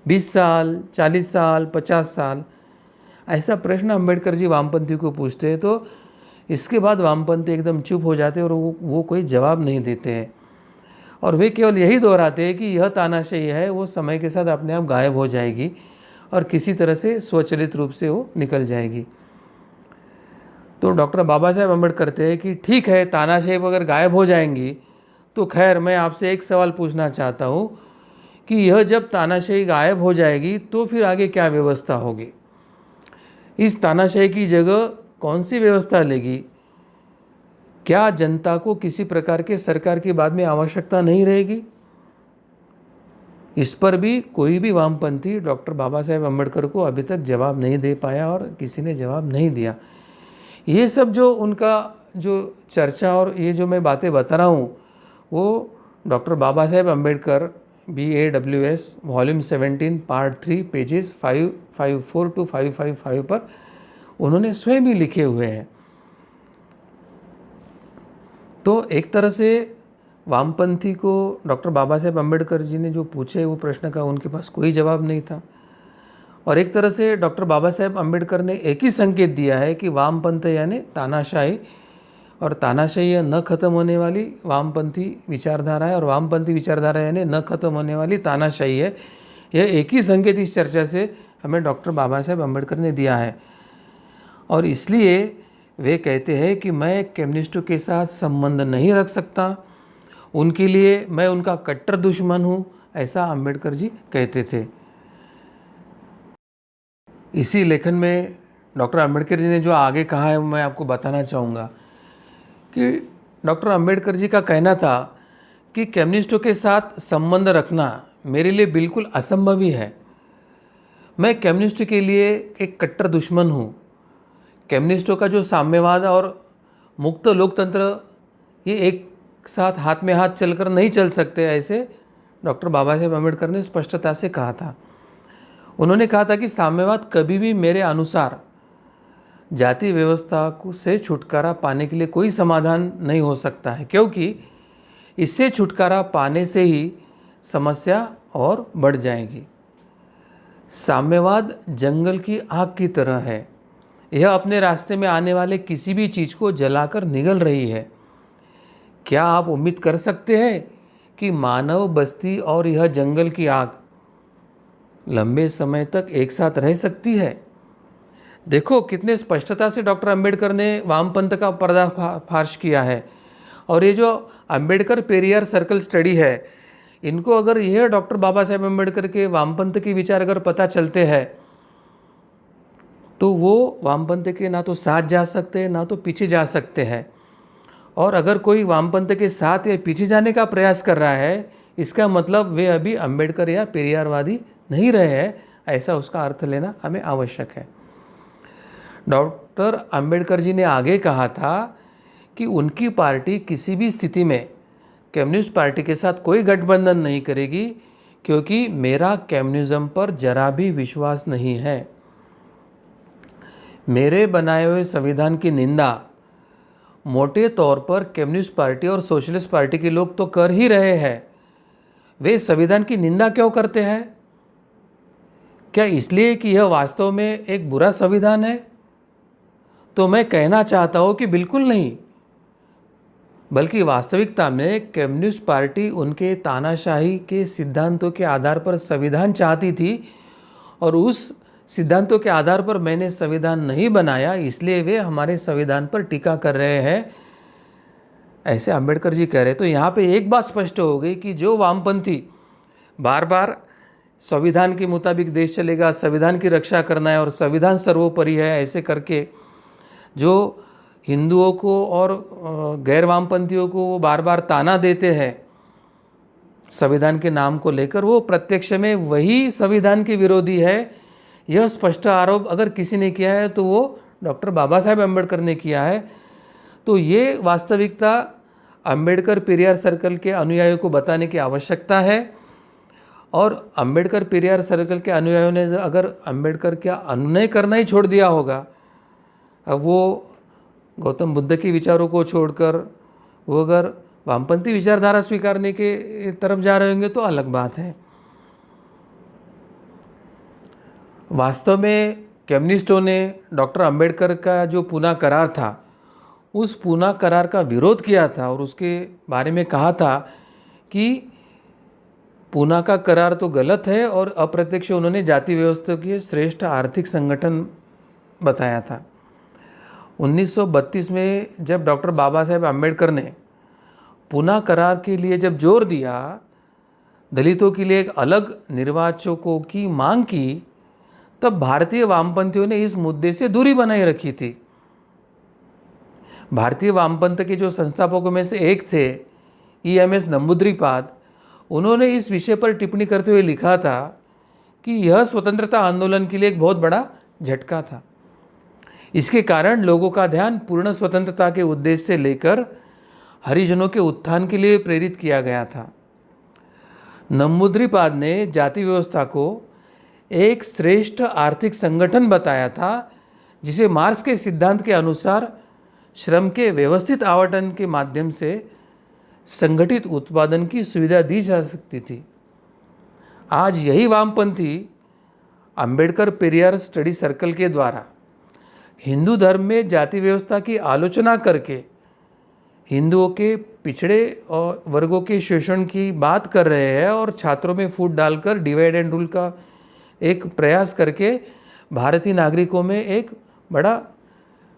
20 साल, 40 साल, 50 साल, ऐसा प्रश्न अंबेडकर जी वामपंथी को पूछते हैं। तो इसके बाद वामपंथी एकदम चुप हो जाते हैं और वो कोई जवाब नहीं देते हैं, और वे केवल यही दोहराते हैं कि यह तानाशाही है वो समय के साथ अपने आप गायब हो जाएगी और किसी तरह से स्वचालित रूप से वो निकल जाएगी। तो डॉक्टर बाबा साहेब अम्बेडकर कहते हैं कि ठीक है, तानाशाही अगर गायब हो जाएंगी तो खैर मैं आपसे एक सवाल पूछना चाहता हूँ कि यह जब तानाशाही गायब हो जाएगी तो फिर आगे क्या व्यवस्था होगी। इस तानाशाही की जगह कौन सी व्यवस्था लेगी? क्या जनता को किसी प्रकार के सरकार की बाद में आवश्यकता नहीं रहेगी? इस पर भी कोई भी वामपंथी डॉक्टर बाबा साहेब अम्बेडकर को अभी तक जवाब नहीं दे पाया और किसी ने जवाब नहीं दिया। ये सब जो उनका जो चर्चा और ये जो मैं बातें बता रहा हूँ वो doctor Baba Saheb Ambedkar BAWS volume 17 part 3 pages 554 to 555 पर उन्होंने स्वयं ही लिखे हुए हैं। तो एक तरह से वामपंथी को डॉक्टर बाबा साहेब अम्बेडकर जी ने जो पूछे वो प्रश्न का उनके पास कोई जवाब नहीं था, और एक तरह से डॉक्टर बाबा साहेब अम्बेडकर ने एक ही संकेत दिया है कि वामपंथ यानी तानाशाही, और तानाशाही या न खत्म होने वाली वामपंथी विचारधारा है, और वामपंथी विचारधारा यानी न खत्म होने वाली तानाशाही है। यह एक ही संकेत इस चर्चा से हमें डॉक्टर बाबा साहेब अम्बेडकर ने दिया है, और इसलिए वे कहते हैं कि मैं कम्युनिस्टों के साथ संबंध नहीं रख सकता, उनके लिए मैं उनका कट्टर दुश्मन हूँ, ऐसा अम्बेडकर जी कहते थे। इसी लेखन में डॉक्टर अम्बेडकर जी ने जो आगे कहा है वो मैं आपको बताना चाहूँगा कि डॉक्टर अम्बेडकर जी का कहना था कि कम्युनिस्टों के साथ संबंध रखना मेरे लिए बिल्कुल असंभव ही है। मैं कम्युनिस्ट के लिए एक कट्टर दुश्मन हूँ। कम्युनिस्टों का जो साम्यवाद और मुक्त लोकतंत्र ये एक साथ हाथ में हाथ चलकर नहीं चल सकते, ऐसे डॉक्टर बाबा साहेब अम्बेडकर ने स्पष्टता से कहा था। उन्होंने कहा था कि साम्यवाद कभी भी मेरे अनुसार जाति व्यवस्था से छुटकारा पाने के लिए कोई समाधान नहीं हो सकता है, क्योंकि इससे छुटकारा पाने से ही समस्या और बढ़ जाएगी। साम्यवाद जंगल की आग की तरह है, यह अपने रास्ते में आने वाले किसी भी चीज़ को जलाकर निगल रही है। क्या आप उम्मीद कर सकते हैं कि मानव बस्ती और यह जंगल की आग लंबे समय तक एक साथ रह सकती है? देखो कितने स्पष्टता से डॉक्टर अंबेडकर ने वामपंथ का पर्दाफाश किया है। और ये जो अंबेडकर पेरियार सर्कल स्टडी है, इनको अगर यह डॉक्टर बाबा साहेब अम्बेडकर के वामपंथ के विचार अगर पता चलते हैं तो वो वामपंथ के ना तो साथ जा सकते हैं ना तो पीछे जा सकते हैं। और अगर कोई वामपंथ के साथ या पीछे जाने का प्रयास कर रहा है, इसका मतलब वे अभी अंबेडकर या पेरियारवादी नहीं रहे हैं, ऐसा उसका अर्थ लेना हमें आवश्यक है। डॉक्टर अंबेडकर जी ने आगे कहा था कि उनकी पार्टी किसी भी स्थिति में कम्युनिस्ट पार्टी के साथ कोई गठबंधन नहीं करेगी, क्योंकि मेरा कम्युनिज्म पर जरा भी विश्वास नहीं है। मेरे बनाए हुए संविधान की निंदा मोटे तौर पर कम्युनिस्ट पार्टी और सोशलिस्ट पार्टी के लोग तो कर ही रहे हैं। वे संविधान की निंदा क्यों करते हैं? क्या इसलिए कि यह वास्तव में एक बुरा संविधान है? तो मैं कहना चाहता हूं कि बिल्कुल नहीं, बल्कि वास्तविकता में कम्युनिस्ट पार्टी उनके तानाशाही के सिद्धांतों के आधार पर संविधान चाहती थी, और उस सिद्धांतों के आधार पर मैंने संविधान नहीं बनाया, इसलिए वे हमारे संविधान पर टीका कर रहे हैं, ऐसे अंबेडकर जी कह रहे। तो यहाँ पे एक बात स्पष्ट हो गई कि जो वामपंथी बार बार संविधान के मुताबिक देश चलेगा, संविधान की रक्षा करना है और संविधान सर्वोपरि है, ऐसे करके जो हिंदुओं को और गैर वामपंथियों को वो बार बार ताना देते हैं संविधान के नाम को लेकर, वो प्रत्यक्ष में वही संविधान के विरोधी है। यह स्पष्ट आरोप अगर किसी ने किया है तो वो डॉक्टर बाबा साहेब अम्बेडकर ने किया है। तो ये वास्तविकता अम्बेडकर पेरियार सर्कल के अनुयायियों को बताने की आवश्यकता है। और अम्बेडकर पेरियार सर्कल के अनुयायियों ने अगर अम्बेडकर का अनुनय करना ही छोड़ दिया होगा, अब वो गौतम बुद्ध के विचारों को छोड़कर वो अगर वामपंथी विचारधारा स्वीकारने के तरफ जा रहे होंगे तो अलग बात है। वास्तव में कम्युनिस्टों ने डॉक्टर अंबेडकर का जो पूना करार था, उस पूना करार का विरोध किया था और उसके बारे में कहा था कि पूना का करार तो गलत है, और अप्रत्यक्ष उन्होंने जाति व्यवस्था के श्रेष्ठ आर्थिक संगठन बताया था। 1932 में जब डॉक्टर बाबा साहेब अम्बेडकर ने पूना करार के लिए जब जोर दिया, दलितों के लिए एक अलग निर्वाचकों की मांग की, तब भारतीय वामपंथियों ने इस मुद्दे से दूरी बनाए रखी थी। भारतीय वामपंथ के जो संस्थापकों में से एक थे EMS नंबूद्रिपाद, उन्होंने इस विषय पर टिप्पणी करते हुए लिखा था कि यह स्वतंत्रता आंदोलन के लिए एक बहुत बड़ा झटका था। इसके कारण लोगों का ध्यान पूर्ण स्वतंत्रता के उद्देश्य से लेकर हरिजनों के उत्थान के लिए प्रेरित किया गया था। नंबूद्रिपाद ने जाति व्यवस्था को एक श्रेष्ठ आर्थिक संगठन बताया था, जिसे मार्क्स के सिद्धांत के अनुसार श्रम के व्यवस्थित आवंटन के माध्यम से संगठित उत्पादन की सुविधा दी जा सकती थी। आज यही वामपंथी अंबेडकर पेरियार स्टडी सर्कल के द्वारा हिंदू धर्म में जाति व्यवस्था की आलोचना करके हिंदुओं के पिछड़े और वर्गों के शोषण की बात कर रहे हैं और छात्रों में फूट डालकर डिवाइड एंड रूल का एक प्रयास करके भारतीय नागरिकों में एक बड़ा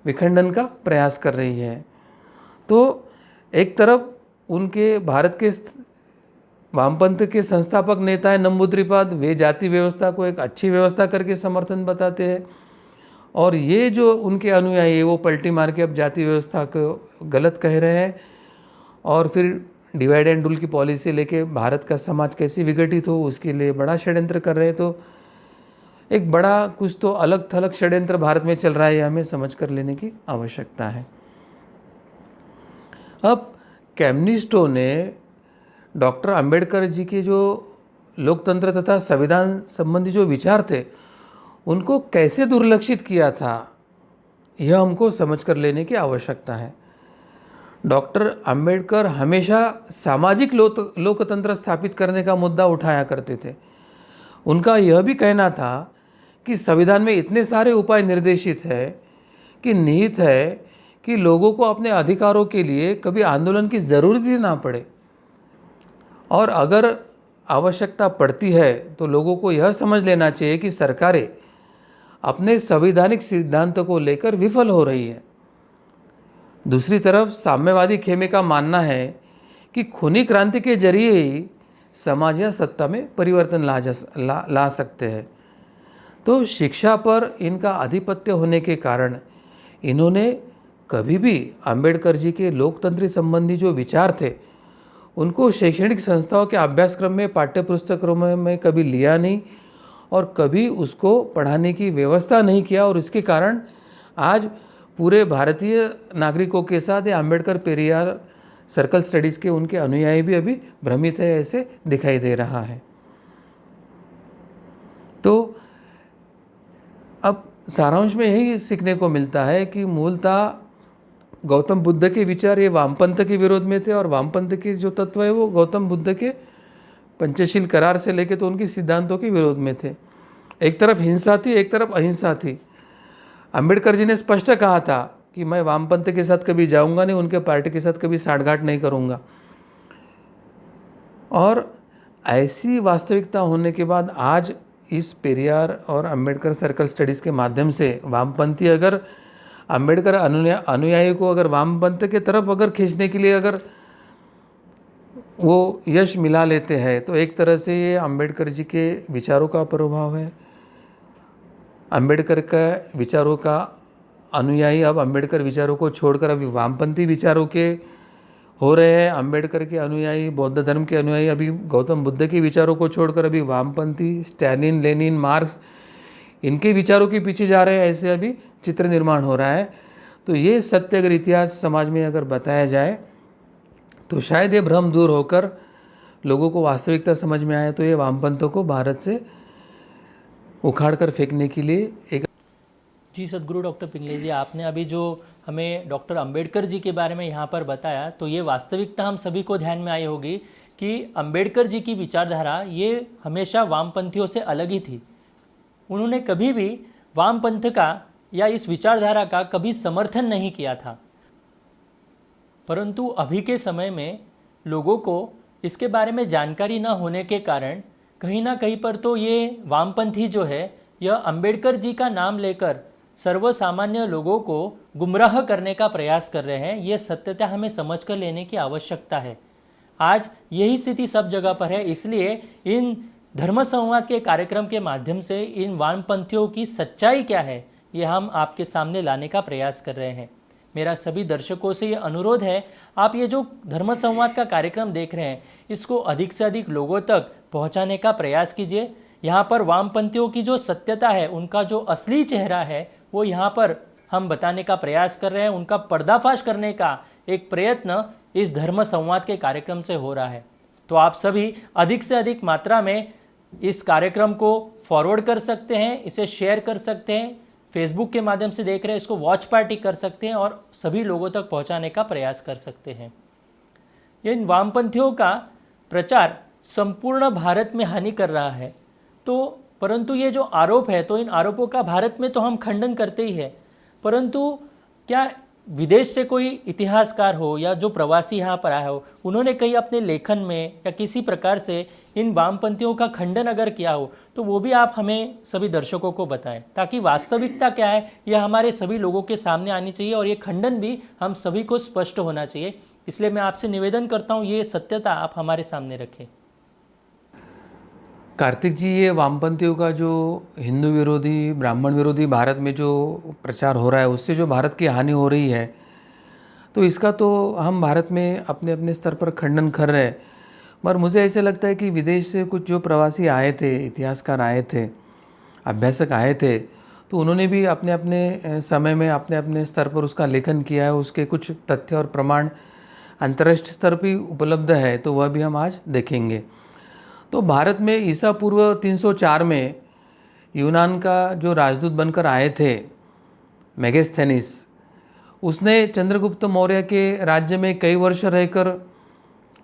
विखंडन का प्रयास कर रही है। तो एक तरफ उनके भारत के वामपंथ के संस्थापक नेता है नंबूद्रिपाद, वे जाति व्यवस्था को एक अच्छी व्यवस्था करके समर्थन बताते हैं, और ये जो उनके अनुयायी है वो पलटी मार के अब जाति व्यवस्था को गलत कह रहे हैं और फिर डिवाइड एंड रूल की पॉलिसी लेके भारत का समाज कैसे विघटित हो उसके लिए बड़ा षड्यंत्र कर रहे हैं। तो एक बड़ा कुछ तो अलग थलग षड्यंत्र भारत में चल रहा है, हमें समझ कर लेने की आवश्यकता है। अब कम्युनिस्टों ने डॉक्टर अंबेडकर जी के जो लोकतंत्र तथा संविधान संबंधी जो विचार थे उनको कैसे दुर्लक्षित किया था, यह हमको समझ कर लेने की आवश्यकता है। डॉक्टर अंबेडकर हमेशा सामाजिक लोकतंत्र स्थापित करने का मुद्दा उठाया करते थे। उनका यह भी कहना था कि संविधान में इतने सारे उपाय निर्देशित है कि निहित है कि लोगों को अपने अधिकारों के लिए कभी आंदोलन की ज़रूरत ही ना पड़े, और अगर आवश्यकता पड़ती है तो लोगों को यह समझ लेना चाहिए कि सरकारें अपने संवैधानिक सिद्धांतों को लेकर विफल हो रही है। दूसरी तरफ साम्यवादी खेमे का मानना है कि खूनी क्रांति के जरिए ही समाज या सत्ता में परिवर्तन ला सकते हैं। तो शिक्षा पर इनका आधिपत्य होने के कारण इन्होंने कभी भी अंबेडकर जी के लोकतंत्र संबंधी जो विचार थे उनको शैक्षणिक संस्थाओं के अभ्यासक्रम में पाठ्यपुस्तकों में कभी लिया नहीं और कभी उसको पढ़ाने की व्यवस्था नहीं किया, और इसके कारण आज पूरे भारतीय नागरिकों के साथ ये अंबेडकर पेरियार सर्कल स्टडीज़ के उनके अनुयायी भी अभी भ्रमित है, ऐसे दिखाई दे रहा है। तो अब सारांश में यही सीखने को मिलता है कि मूलतः गौतम बुद्ध के विचार ये वामपंथ के विरोध में थे, और वामपंथ के जो तत्व है वो गौतम बुद्ध के पंचशील करार से लेके तो उनके सिद्धांतों के विरोध में थे। एक तरफ हिंसा थी, एक तरफ अहिंसा थी। अंबेडकर जी ने स्पष्ट कहा था कि मैं वामपंथ के साथ कभी जाऊंगा नहीं, उनके पार्टी के साथ कभी साठगांठ नहीं करूंगा। और ऐसी वास्तविकता होने के बाद आज इस पेरियार और अंबेडकर सर्कल स्टडीज़ के माध्यम से वामपंथी अगर अंबेडकर अनुयायी को अगर वामपंथ के तरफ अगर खींचने के लिए अगर वो यश मिला लेते हैं तो एक तरह से ये अंबेडकर जी के विचारों का प्रभाव है। अंबेडकर का विचारों का अनुयायी अब अंबेडकर विचारों को छोड़कर अभी वामपंथी विचारों के हो रहे हैं। अंबेडकर के अनुयायी, बौद्ध धर्म के अनुयायी अभी गौतम बुद्ध के विचारों को छोड़कर अभी वामपंथी स्टैलिन, लेनिन, मार्क्स इनके विचारों के पीछे जा रहे हैं, ऐसे अभी चित्र निर्माण हो रहा है। तो ये सत्य अगर इतिहास समाज में अगर बताया जाए तो शायद ये भ्रम दूर होकर लोगों को वास्तविकता समझ में आए, तो ये वामपंथों को भारत से उखाड़ कर फेंकने के लिए एक। जी सदगुरु डॉक्टर पिंगले जी, आपने अभी जो हमें डॉक्टर अंबेडकर जी के बारे में यहाँ पर बताया तो ये वास्तविकता हम सभी को ध्यान में आई होगी कि अंबेडकर जी की विचारधारा ये हमेशा वामपंथियों से अलग ही थी। उन्होंने कभी भी वामपंथ का या इस विचारधारा का कभी समर्थन नहीं किया था, परंतु अभी के समय में लोगों को इसके बारे में जानकारी न होने के कारण कहीं ना कहीं पर तो ये वामपंथी जो है यह अंबेडकर जी का नाम लेकर सर्वसामान्य लोगों को गुमराह करने का प्रयास कर रहे हैं। ये सत्यता हमें समझ कर लेने की आवश्यकता है। आज यही स्थिति सब जगह पर है, इसलिए इन धर्म संवाद के कार्यक्रम के माध्यम से इन वामपंथियों की सच्चाई क्या है, ये हम आपके सामने लाने का प्रयास कर रहे हैं। मेरा सभी दर्शकों से ये अनुरोध है, आप ये जो धर्म संवाद का कार्यक्रम देख रहे हैं, इसको अधिक से अधिक लोगों तक पहुंचाने का प्रयास कीजिए। यहाँ पर वामपंथियों की जो सत्यता है, उनका जो असली चेहरा है, वो यहाँ पर हम बताने का प्रयास कर रहे हैं। उनका पर्दाफाश करने का एक प्रयत्न इस धर्म संवाद के कार्यक्रम से हो रहा है। तो आप सभी अधिक से अधिक मात्रा में इस कार्यक्रम को फॉरवर्ड कर सकते हैं, इसे शेयर कर सकते हैं, फेसबुक के माध्यम से देख रहे हैं इसको वॉच पार्टी कर सकते हैं और सभी लोगों तक पहुंचाने का प्रयास कर सकते हैं। इन वामपंथियों का प्रचार संपूर्ण भारत में हानि कर रहा है। तो परंतु ये जो आरोप है, तो इन आरोपों का भारत में तो हम खंडन करते ही है, परंतु क्या विदेश से कोई इतिहासकार हो या जो प्रवासी यहाँ पर आया हो, उन्होंने कहीं अपने लेखन में या किसी प्रकार से इन वामपंथियों का खंडन अगर किया हो, तो वो भी आप हमें सभी दर्शकों को बताएं, ताकि वास्तविकता क्या है यह हमारे सभी लोगों के सामने आनी चाहिए और ये खंडन भी हम सभी को स्पष्ट होना चाहिए। इसलिए मैं आपसे निवेदन करता हूँ, ये सत्यता आप हमारे सामने रखें। कार्तिक जी, ये वामपंथियों का जो हिंदू विरोधी, ब्राह्मण विरोधी भारत में जो प्रचार हो रहा है, उससे जो भारत की हानि हो रही है, तो इसका तो हम भारत में अपने अपने स्तर पर खंडन कर रहे हैं। मगर मुझे ऐसे लगता है कि विदेश से कुछ जो प्रवासी आए थे, इतिहासकार आए थे, अभ्यासक आए थे, तो उन्होंने भी अपने अपने समय में अपने अपने स्तर पर उसका लेखन किया है। उसके कुछ तथ्य और प्रमाण अंतर्राष्ट्रीय स्तर पर उपलब्ध है, तो वह भी हम आज देखेंगे। तो भारत में ईसा पूर्व 304 में यूनान का जो राजदूत बनकर आए थे मेगस्थेनिस, उसने चंद्रगुप्त मौर्य के राज्य में कई वर्ष रहकर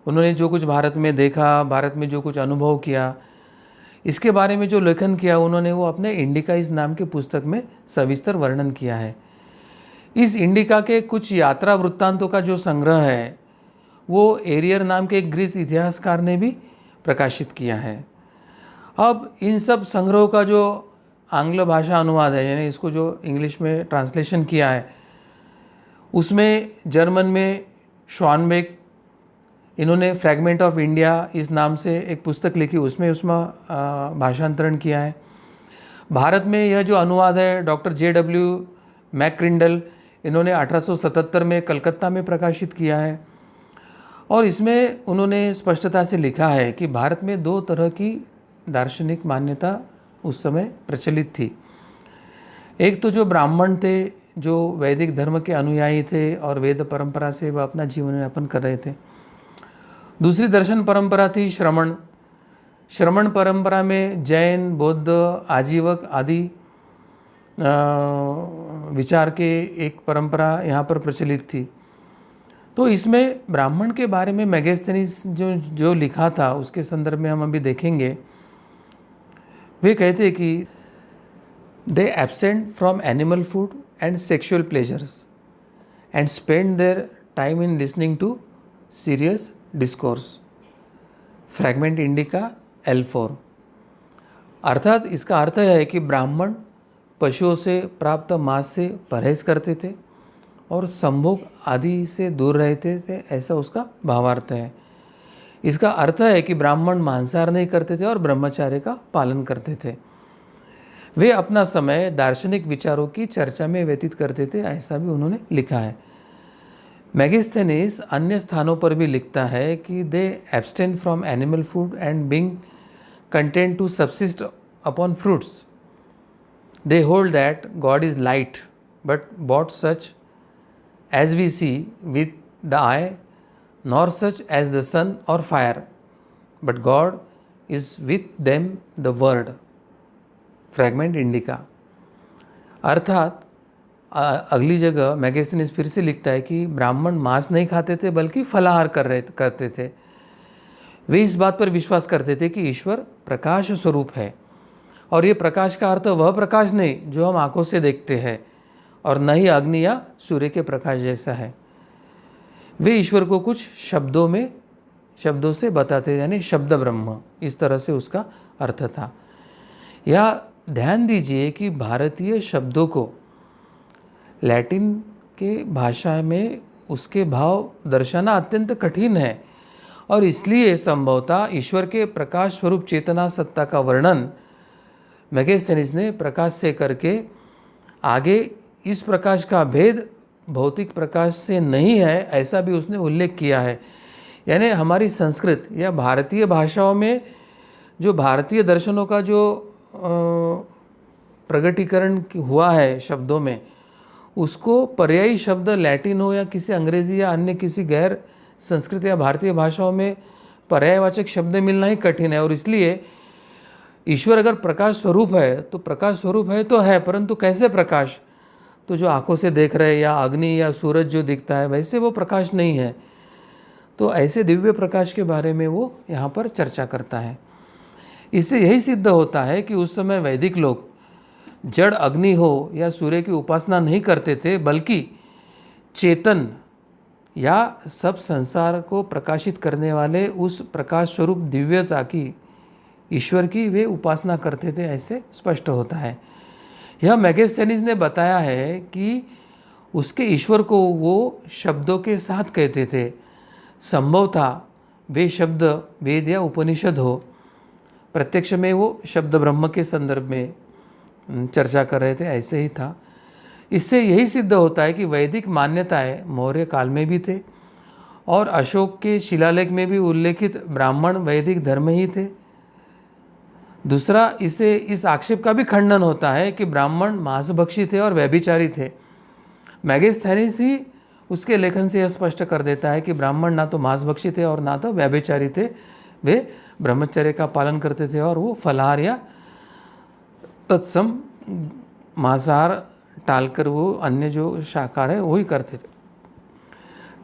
उन्होंने जो कुछ भारत में देखा, भारत में जो कुछ अनुभव किया, इसके बारे में जो लेखन किया उन्होंने, वो अपने इंडिका इस नाम के पुस्तक में सविस्तर वर्णन किया है। इस इंडिका के कुछ यात्रा वृत्तांतों का जो संग्रह है, वो एरियर नाम के एक ग्रीक इतिहासकार ने भी प्रकाशित किया है। अब इन सब संग्रहों का जो आंग्ल भाषा अनुवाद है, यानी इसको जो इंग्लिश में ट्रांसलेशन किया है, उसमें जर्मन में श्वानबेक, इन्होंने फ्रैगमेंट ऑफ इंडिया इस नाम से एक पुस्तक लिखी, उसमें भाषांतरण किया है। भारत में यह जो अनुवाद है डॉक्टर JW मैक्रिंडल, इन्होंने 1877 में कलकत्ता में प्रकाशित किया है। और इसमें उन्होंने स्पष्टता से लिखा है कि भारत में दो तरह की दार्शनिक मान्यता उस समय प्रचलित थी। एक तो जो ब्राह्मण थे, जो वैदिक धर्म के अनुयायी थे और वेद परंपरा से वह अपना जीवन यापन कर रहे थे। दूसरी दर्शन परंपरा थी श्रमण। श्रमण परंपरा में जैन, बौद्ध, आजीवक आदि विचार के एक परंपरा यहाँ पर प्रचलित थी। तो इसमें ब्राह्मण के बारे में मेगस्थेनिस जो लिखा था, उसके संदर्भ में हम अभी देखेंगे। वे कहते कि they absent from animal food and sexual pleasures and spend their time in listening to serious discourse. Fragment Indica L4। अर्थात इसका अर्थ है कि ब्राह्मण पशुओं से प्राप्त मांस से परहेज करते थे और संभोग आदि से दूर रहते थे, ऐसा उसका भावार्थ है। इसका अर्थ है कि ब्राह्मण मांसाहार नहीं करते थे और ब्रह्मचर्य का पालन करते थे। वे अपना समय दार्शनिक विचारों की चर्चा में व्यतीत करते थे, ऐसा भी उन्होंने लिखा है। मेगस्थेनिस अन्य स्थानों पर भी लिखता है कि they abstain from animal food and being content to subsist upon fruits. They hold that God is light but not such as we see with the eye, nor such as the sun or fire, but God is with them the word. Fragment indica. अर्थात अगली जगह मेगस्थेनिस फिर से लिखता है कि ब्राह्मण मांस नहीं खाते थे बल्कि फलाहार करते थे। वे इस बात पर विश्वास करते थे कि ईश्वर प्रकाश स्वरूप है, और ये प्रकाश का अर्थ वह प्रकाश नहीं जो हम आंखों से देखते हैं, और न ही अग्नि या सूर्य के प्रकाश जैसा है। वे ईश्वर को कुछ शब्दों से बताते, यानी शब्द ब्रह्म, इस तरह से उसका अर्थ था। यह ध्यान दीजिए कि भारतीय शब्दों को लैटिन के भाषा में उसके भाव दर्शाना अत्यंत कठिन है, और इसलिए संभवतः ईश्वर के प्रकाश स्वरूप चेतना सत्ता का वर्णन मेगस्थनीज ने प्रकाश से करके आगे इस प्रकाश का भेद भौतिक प्रकाश से नहीं है ऐसा भी उसने उल्लेख किया है। यानी हमारी संस्कृत या भारतीय भाषाओं में जो भारतीय दर्शनों का जो प्रगटीकरण हुआ है शब्दों में, उसको पर्यायी शब्द लैटिन हो या किसी अंग्रेजी या अन्य किसी गैर संस्कृत या भारतीय भाषाओं में पर्यायवाचक शब्द मिलना ही कठिन है। और इसलिए ईश्वर अगर प्रकाश स्वरूप है तो प्रकाश स्वरूप है तो है, परंतु कैसे प्रकाश? तो जो आंखों से देख रहे या अग्नि या सूरज जो दिखता है वैसे वो प्रकाश नहीं है। तो ऐसे दिव्य प्रकाश के बारे में वो यहाँ पर चर्चा करता है। इससे यही सिद्ध होता है कि उस समय वैदिक लोग जड़ अग्नि हो या सूर्य की उपासना नहीं करते थे, बल्कि चेतन या सब संसार को प्रकाशित करने वाले उस प्रकाश स्वरूप दिव्यता की, ईश्वर की वे उपासना करते थे, ऐसे स्पष्ट होता है। यह मेगस्थनीज ने बताया है कि उसके ईश्वर को वो शब्दों के साथ कहते थे। संभव था वे शब्द वेद या उपनिषद हो। प्रत्यक्ष में वो शब्द ब्रह्म के संदर्भ में चर्चा कर रहे थे, ऐसे ही था। इससे यही सिद्ध होता है कि वैदिक मान्यताएं मौर्य काल में भी थे और अशोक के शिलालेख में भी उल्लेखित ब्राह्मण वैदिक धर्म ही थे। दूसरा, इसे इस आक्षेप का भी खंडन होता है कि ब्राह्मण मांसभक्षी थे और व्यभिचारी थे। मेगस्थनीज ही उसके लेखन से यह स्पष्ट कर देता है कि ब्राह्मण ना तो मांसभक्षी थे और ना तो व्यभिचारी थे, वे ब्रह्मचर्य का पालन करते थे और वो फलाहार या तत्सम मांसाहार टालकर वो अन्य जो शाकाहार है वही करते थे।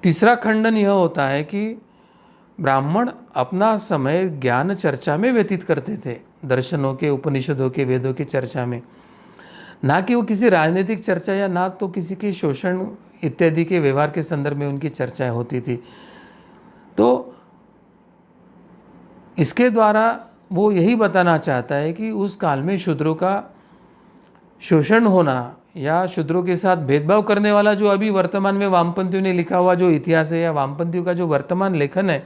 तीसरा खंडन यह होता है कि ब्राह्मण अपना समय ज्ञान चर्चा में व्यतीत करते थे, दर्शनों के, उपनिषदों के, वेदों की चर्चा में, ना कि वो किसी राजनीतिक चर्चा या ना तो किसी के शोषण इत्यादि के व्यवहार के संदर्भ में उनकी चर्चाएं होती थी। तो इसके द्वारा वो यही बताना चाहता है कि उस काल में शूद्रों का शोषण होना या शूद्रों के साथ भेदभाव करने वाला जो अभी वर्तमान में वामपंथियों ने लिखा हुआ जो इतिहास है या वामपंथियों का जो वर्तमान लेखन है,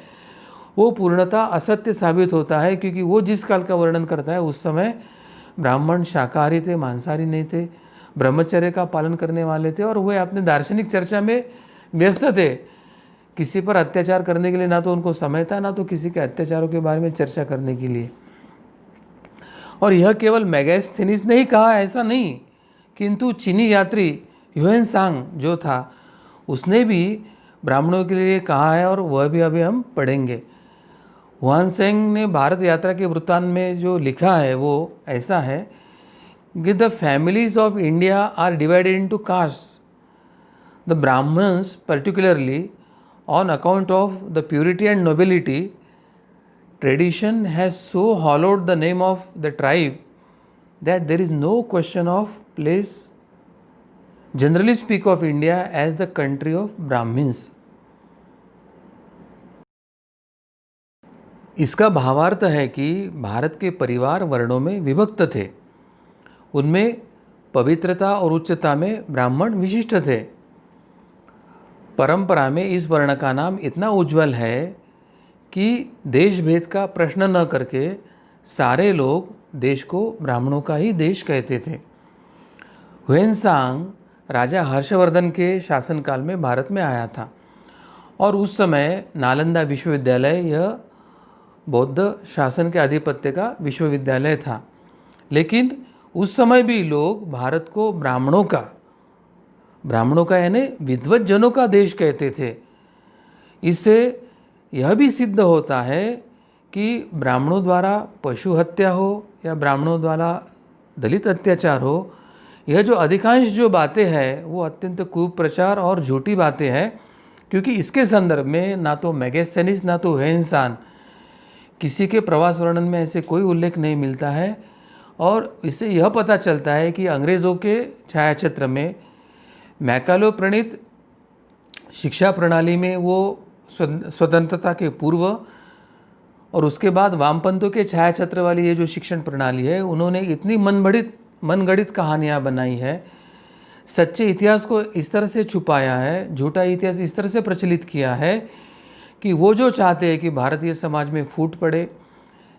वो पूर्णतः असत्य साबित होता है, क्योंकि वो जिस काल का वर्णन करता है उस समय ब्राह्मण शाकाहारी थे, मांसाहारी नहीं थे, ब्रह्मचर्य का पालन करने वाले थे और वे अपने दार्शनिक चर्चा में व्यस्त थे। किसी पर अत्याचार करने के लिए ना तो उनको समय था, ना तो किसी के अत्याचारों के बारे में चर्चा करने के लिए। और यह केवल मेगस्थनीज ने ही कहा, ऐसा नहीं, किंतु चीनी यात्री ह्यूएनसांग जो था उसने भी ब्राह्मणों के लिए कहा है और वह भी अभी हम पढ़ेंगे। ह्यूएनसांग ने भारत यात्रा के वृत्तांत में जो लिखा है वो ऐसा है कि the families of India are divided into caste. The Brahmins particularly on account of the purity and nobility, tradition has so hollowed the name of the tribe that there is no question of place. Generally speak of India as the country of Brahmins. इसका भावार्थ है कि भारत के परिवार वर्णों में विभक्त थे, उनमें पवित्रता और उच्चता में ब्राह्मण विशिष्ट थे। परंपरा में इस वर्ण का नाम इतना उज्जवल है कि देश भेद का प्रश्न न करके सारे लोग देश को ब्राह्मणों का ही देश कहते थे। ह्यूएनसांग राजा हर्षवर्धन के शासनकाल में भारत में आया था और उस समय नालंदा विश्वविद्यालय यह बौद्ध शासन के आधिपत्य का विश्वविद्यालय था। लेकिन उस समय भी लोग भारत को ब्राह्मणों का यानी विद्वत जनों का देश कहते थे। इससे यह भी सिद्ध होता है कि ब्राह्मणों द्वारा पशु हत्या हो या ब्राह्मणों द्वारा दलित अत्याचार हो, यह जो अधिकांश जो बातें हैं वो अत्यंत कुप्रचार और झूठी बातें हैं, क्योंकि इसके संदर्भ में ना तो मेगस्थनीज ना तो ह्यूएनसांग किसी के प्रवास वर्णन में ऐसे कोई उल्लेख नहीं मिलता है। और इससे यह पता चलता है कि अंग्रेज़ों के छायाचित्र में मैकालो प्रणीत शिक्षा प्रणाली में वो स्वतंत्रता के पूर्व और उसके बाद वामपंथों के छायाचित्र वाली ये जो शिक्षण प्रणाली है, उन्होंने इतनी मनगढ़ित कहानियाँ बनाई है, सच्चे इतिहास को इस तरह से छुपाया है, झूठा इतिहास इस तरह से प्रचलित किया है कि वो जो चाहते हैं कि भारतीय समाज में फूट पड़े,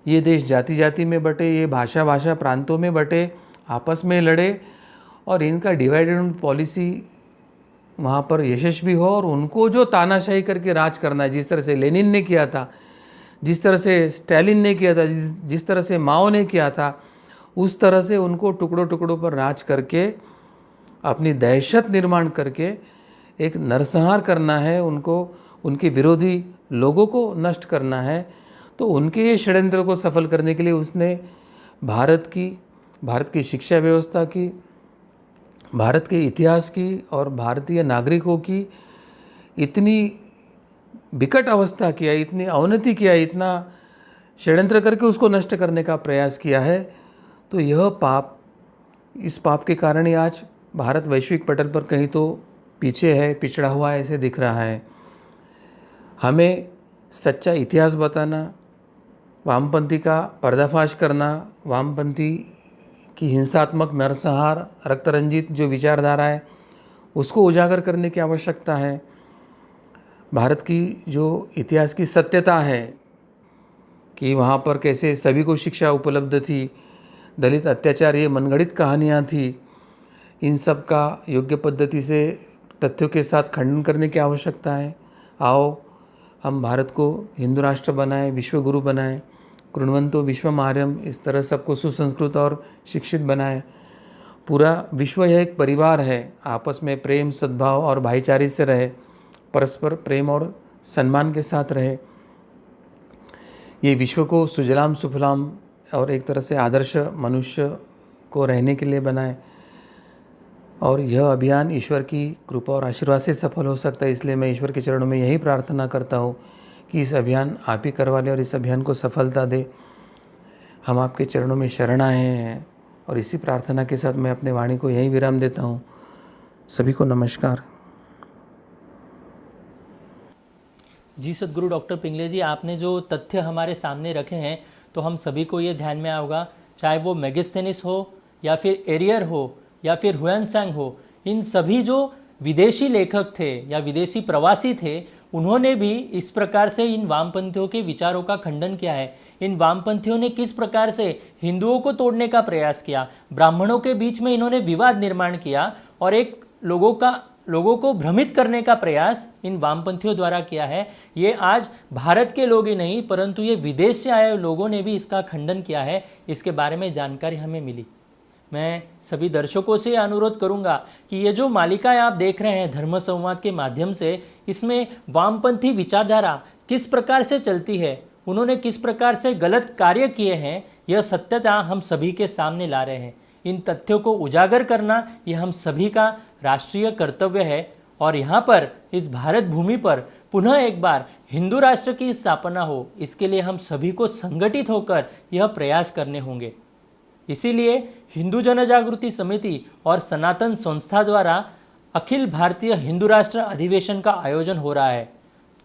ये देश जाति जाति में बटे, ये भाषा भाषा प्रांतों में बटे, आपस में लड़े और इनका डिवाइड एंड पॉलिसी वहाँ पर यशस्वी हो और उनको जो तानाशाही करके राज करना है, जिस तरह से लेनिन ने किया था, जिस तरह से स्टालिन ने किया था, जिस तरह से माओ ने किया था, उस तरह से उनको टुकड़ों टुकड़ों पर राज करके अपनी दहशत निर्माण करके एक नरसंहार करना है, उनको उनके विरोधी लोगों को नष्ट करना है। तो उनके ये षड्यंत्र को सफल करने के लिए उसने भारत की शिक्षा व्यवस्था की, भारत के इतिहास की और भारतीय नागरिकों की इतनी विकट अवस्था किया, इतनी अवनति किया, इतना षड्यंत्र करके उसको नष्ट करने का प्रयास किया है। तो यह पाप, इस पाप के कारण ही आज भारत वैश्विक पटल पर कहीं तो पीछे है, पिछड़ा हुआ है, ऐसे दिख रहा है। हमें सच्चा इतिहास बताना, वामपंथी का पर्दाफाश करना, वामपंथी की हिंसात्मक नरसंहार, रक्तरंजित जो विचारधारा है उसको उजागर करने की आवश्यकता है। भारत की जो इतिहास की सत्यता है कि वहाँ पर कैसे सभी को शिक्षा उपलब्ध थी, दलित अत्याचार, ये मनगढ़ंत कहानियाँ थी, इन सब का योग्य पद्धति से तथ्यों के साथ खंडन करने की आवश्यकता है। आओ हम भारत को हिंदू राष्ट्र बनाएं, विश्व गुरु बनाएं, कृण्वन्तो विश्वमार्यम, इस तरह सबको सुसंस्कृत और शिक्षित बनाएं। पूरा विश्व यह एक परिवार है, आपस में प्रेम, सद्भाव और भाईचारे से रहे, परस्पर प्रेम और सम्मान के साथ रहे। ये विश्व को सुजलाम सुफलाम और एक तरह से आदर्श मनुष्य को रहने के लिए बनाए। और यह अभियान ईश्वर की कृपा और आशीर्वाद से सफल हो सकता है। इसलिए मैं ईश्वर के चरणों में यही प्रार्थना करता हूँ कि इस अभियान आप ही करवा ले और इस अभियान को सफलता दे। हम आपके चरणों में शरण आए हैं और इसी प्रार्थना के साथ मैं अपने वाणी को यहीं विराम देता हूँ। सभी को नमस्कार। जी सद्गुरु डॉक्टर पिंगले जी, आपने जो तथ्य हमारे सामने रखे हैं तो हम सभी को ये ध्यान में आएगा, चाहे वो मेगिस्थेनिस हो या फिर एरियर हो या फिर हुएनसांग हो, इन सभी जो विदेशी लेखक थे या विदेशी प्रवासी थे, उन्होंने भी इस प्रकार से इन वामपंथियों के विचारों का खंडन किया है। इन वामपंथियों ने किस प्रकार से हिंदुओं को तोड़ने का प्रयास किया, ब्राह्मणों के बीच में इन्होंने विवाद निर्माण किया और एक लोगों को भ्रमित करने का प्रयास इन वामपंथियों द्वारा किया है। ये आज भारत के लोग ही नहीं परंतु ये विदेश से आए लोगों ने भी इसका खंडन किया है। इसके बारे में जानकारी हमें मिली। मैं सभी दर्शकों से अनुरोध करूंगा कि ये जो मालिकाएं आप देख रहे हैं धर्म संवाद के माध्यम से, इसमें वामपंथी विचारधारा किस प्रकार से चलती है, उन्होंने किस प्रकार से गलत कार्य किए हैं, यह सत्यता हम सभी के सामने ला रहे हैं। इन तथ्यों को उजागर करना यह हम सभी का राष्ट्रीय कर्तव्य है। और यहाँ पर इस भारत भूमि पर पुनः एक बार हिंदू राष्ट्र की स्थापना हो, इसके लिए हम सभी को संगठित होकर यह प्रयास करने होंगे। इसीलिए हिंदू जन जागृति समिति और सनातन संस्था द्वारा अखिल भारतीय हिंदू राष्ट्र अधिवेशन का आयोजन हो रहा है।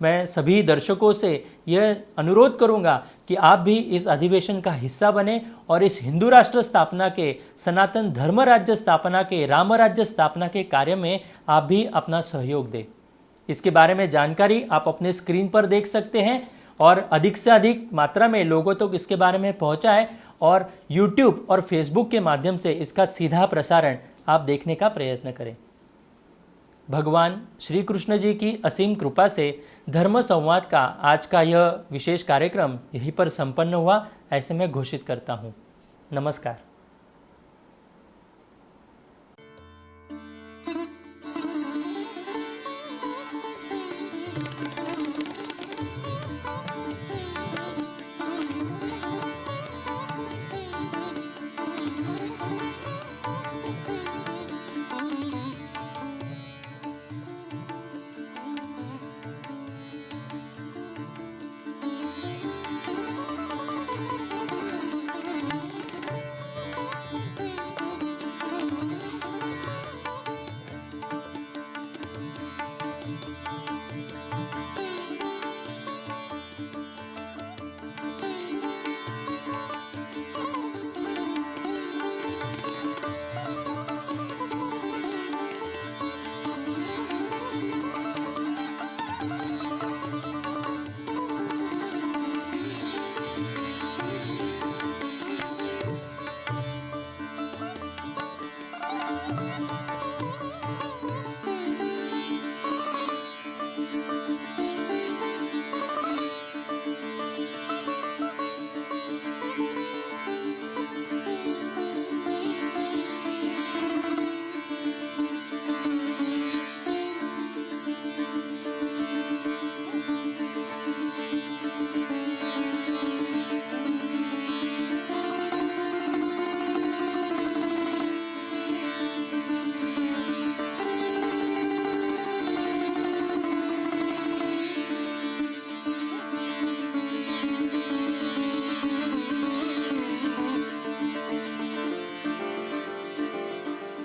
मैं सभी दर्शकों से यह अनुरोध करूंगा कि आप भी इस अधिवेशन का हिस्सा बने और इस हिंदू राष्ट्र स्थापना के, सनातन धर्म राज्य स्थापना के, राम राज्य स्थापना के कार्य में आप भी अपना सहयोग दें। इसके बारे में जानकारी आप अपने स्क्रीन पर देख सकते हैं और अधिक से अधिक मात्रा में लोगों तक इसके बारे में पहुंचाएं और YouTube और Facebook के माध्यम से इसका सीधा प्रसारण आप देखने का प्रयत्न करें। भगवान श्री कृष्ण जी की असीम कृपा से धर्म संवाद का आज का यह विशेष कार्यक्रम यहीं पर संपन्न हुआ, ऐसे मैं घोषित करता हूँ। नमस्कार।